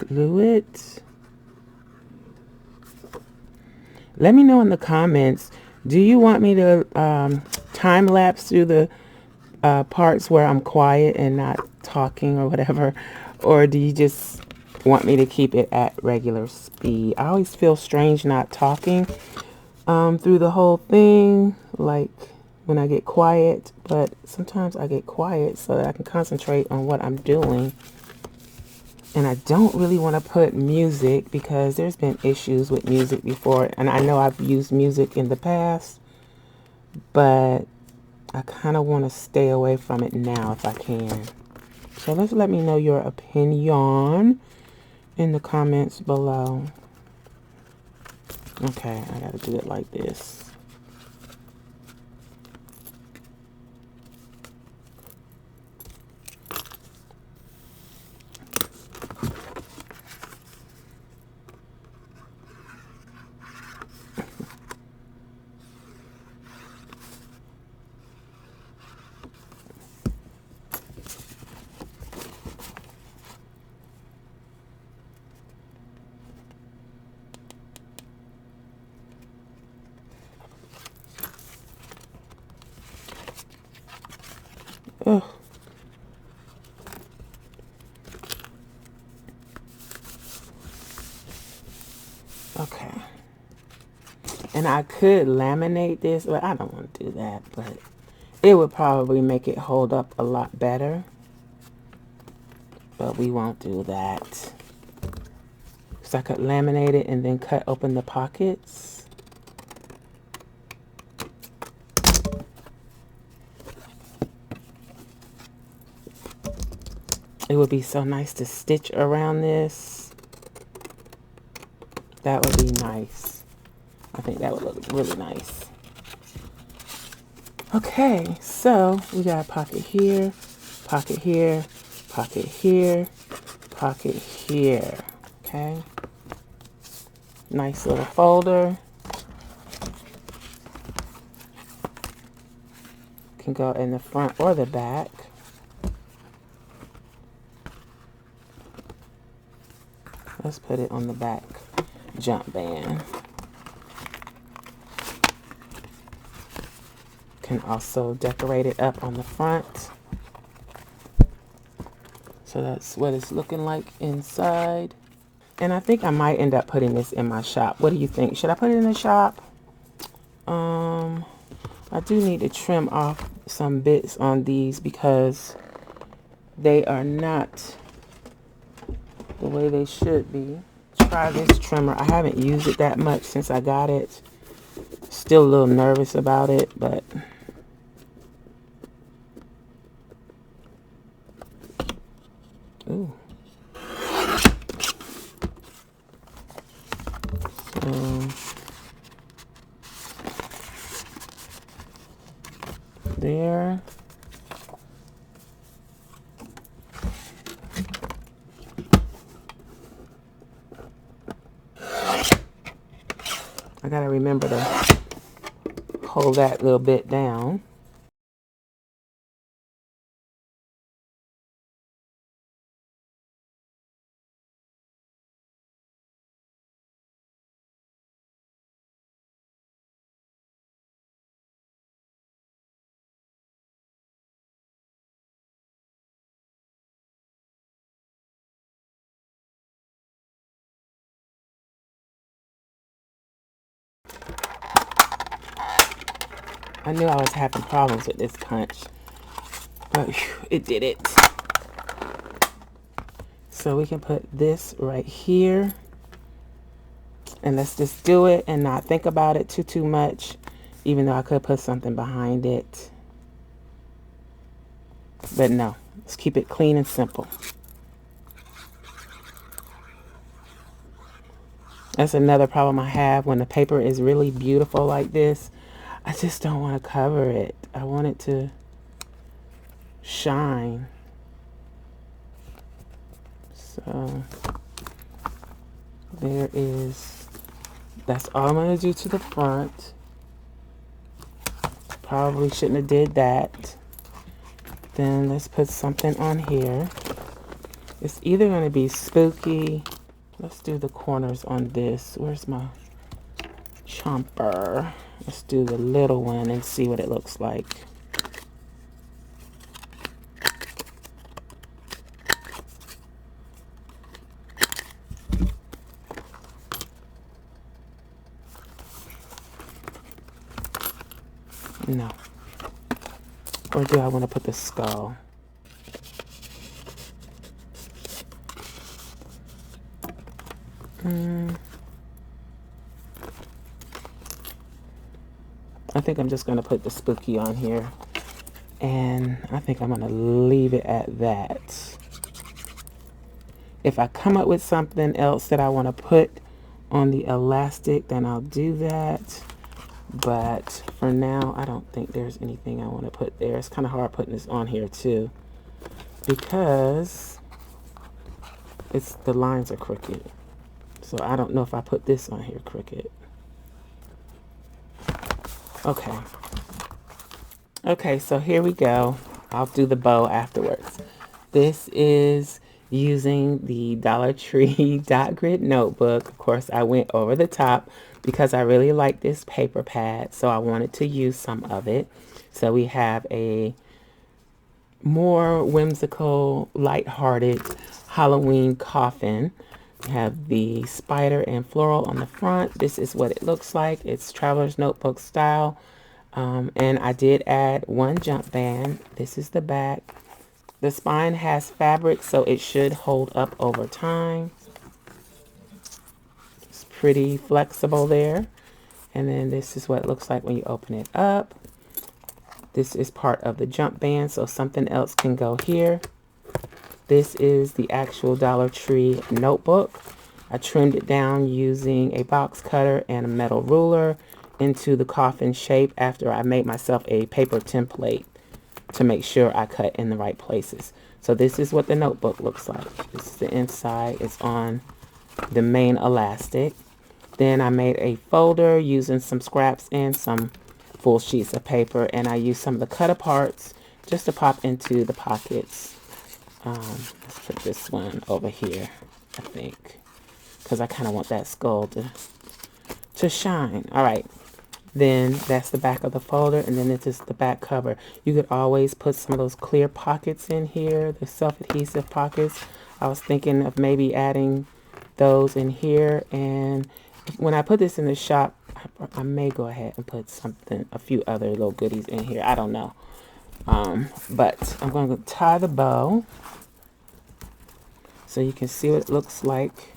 Glue it. Let me know in the comments, do you want me to time lapse through the parts where I'm quiet and not talking or whatever, or do you just want me to keep it at regular speed? I always feel strange not talking through the whole thing, like when I get quiet, but sometimes I get quiet so that I can concentrate on what I'm doing. And I don't really want to put music because there's been issues with music before. And I know I've used music in the past, but I kind of want to stay away from it now if I can. So let's let me know your opinion in the comments below. Okay, I got to do it like this. Ugh. Okay. And I could laminate this, but I don't want to do that. But it would probably make it hold up a lot better. But we won't do that. So I could laminate it and then cut open the pockets. It would be so nice to stitch around this. That would be nice. I think that would look really nice. Okay, so we got a pocket here, pocket here, pocket here, pocket here. Okay. Nice little folder. Can go in the front or the back. Let's put it on the back jump band. Can also decorate it up on the front. So that's what it's looking like inside. And I think I might end up putting this in my shop. What do you think? Should I put it in the shop? I do need to trim off some bits on these because they are not the way they should be. Try this trimmer. I haven't used it that much since I got it. Still a little nervous about it, but ooh. So there. I gotta remember to hold that little bit down. I knew I was having problems with this punch, but whew, it did it. So we can put this right here. And let's just do it and not think about it too much, even though I could put something behind it. But no, let's keep it clean and simple. That's another problem I have when the paper is really beautiful like this. I just don't want to cover it. I want it to shine. So there is, that's all I'm going to do to the front. Probably shouldn't have did that. Then let's put something on here. It's either going to be spooky. Let's do the corners on this. Where's my chomper? Let's do the little one and see what it looks like. No. Or do I want to put the skull? I think I'm just going to put the spooky on here. And I think I'm going to leave it at that. If I come up with something else that I want to put on the elastic, then I'll do that. But for now, I don't think there's anything I want to put there. It's kind of hard putting this on here too, because the lines are crooked. So I don't know if I put this on here crooked. Okay. Okay, so here we go. I'll do the bow afterwards. This is using the Dollar Tree dot grid notebook. Of course, I went over the top because I really like this paper pad, so I wanted to use some of it. So we have a more whimsical, lighthearted Halloween coffin. We have the spider and floral on the front. This is what it looks like. It's traveler's notebook style. And I did add one jump band. This is the back. The spine has fabric, so it should hold up over time. It's pretty flexible there. And then this is what it looks like when you open it up. This is part of the jump band, so something else can go here. This is the actual Dollar Tree notebook. I trimmed it down using a box cutter and a metal ruler into the coffin shape after I made myself a paper template to make sure I cut in the right places. So this is what the notebook looks like. This is the inside. It's on the main elastic. Then I made a folder using some scraps and some full sheets of paper, and I used some of the cut aparts just to pop into the pockets. Let's put this one over here, I think, because I kind of want that skull to shine. All right. Then that's the back of the folder, and then this is the back cover. You could always put some of those clear pockets in here, the self-adhesive pockets. I was thinking of maybe adding those in here, and when I put this in the shop, I may go ahead and put a few other little goodies in here. I don't know. But I'm going to tie the bow so you can see what it looks like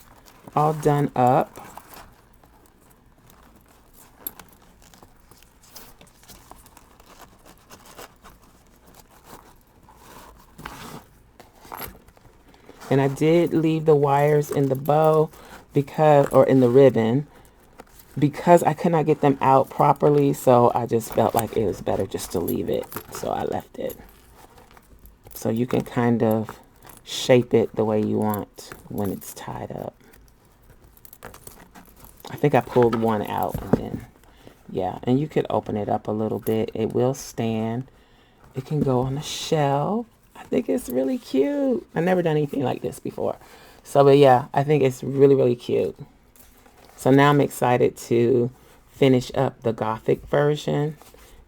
all done up. And I did leave the wires in the bow or in the ribbon, because I could not get them out properly. So I just felt like it was better just to leave it. So I left it. So you can kind of shape it the way you want when it's tied up. I think I pulled one out, and then, yeah. And you could open it up a little bit. It will stand. It can go on a shelf. I think it's really cute. I've never done anything like this before. So, but yeah, I think it's really, really cute. So now I'm excited to finish up the Gothic version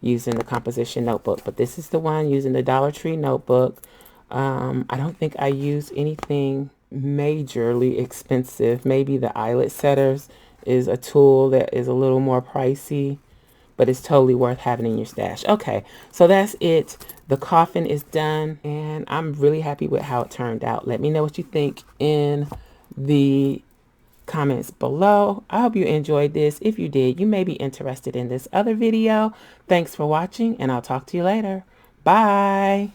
using the composition notebook. But this is the one using the Dollar Tree notebook. I don't think I used anything majorly expensive. Maybe the eyelet setters is a tool that is a little more pricey, but it's totally worth having in your stash. Okay, so that's it. The coffin is done, and I'm really happy with how it turned out. Let me know what you think in the comments below. I hope you enjoyed this. If you did, you may be interested in this other video. Thanks for watching, and I'll talk to you later. Bye.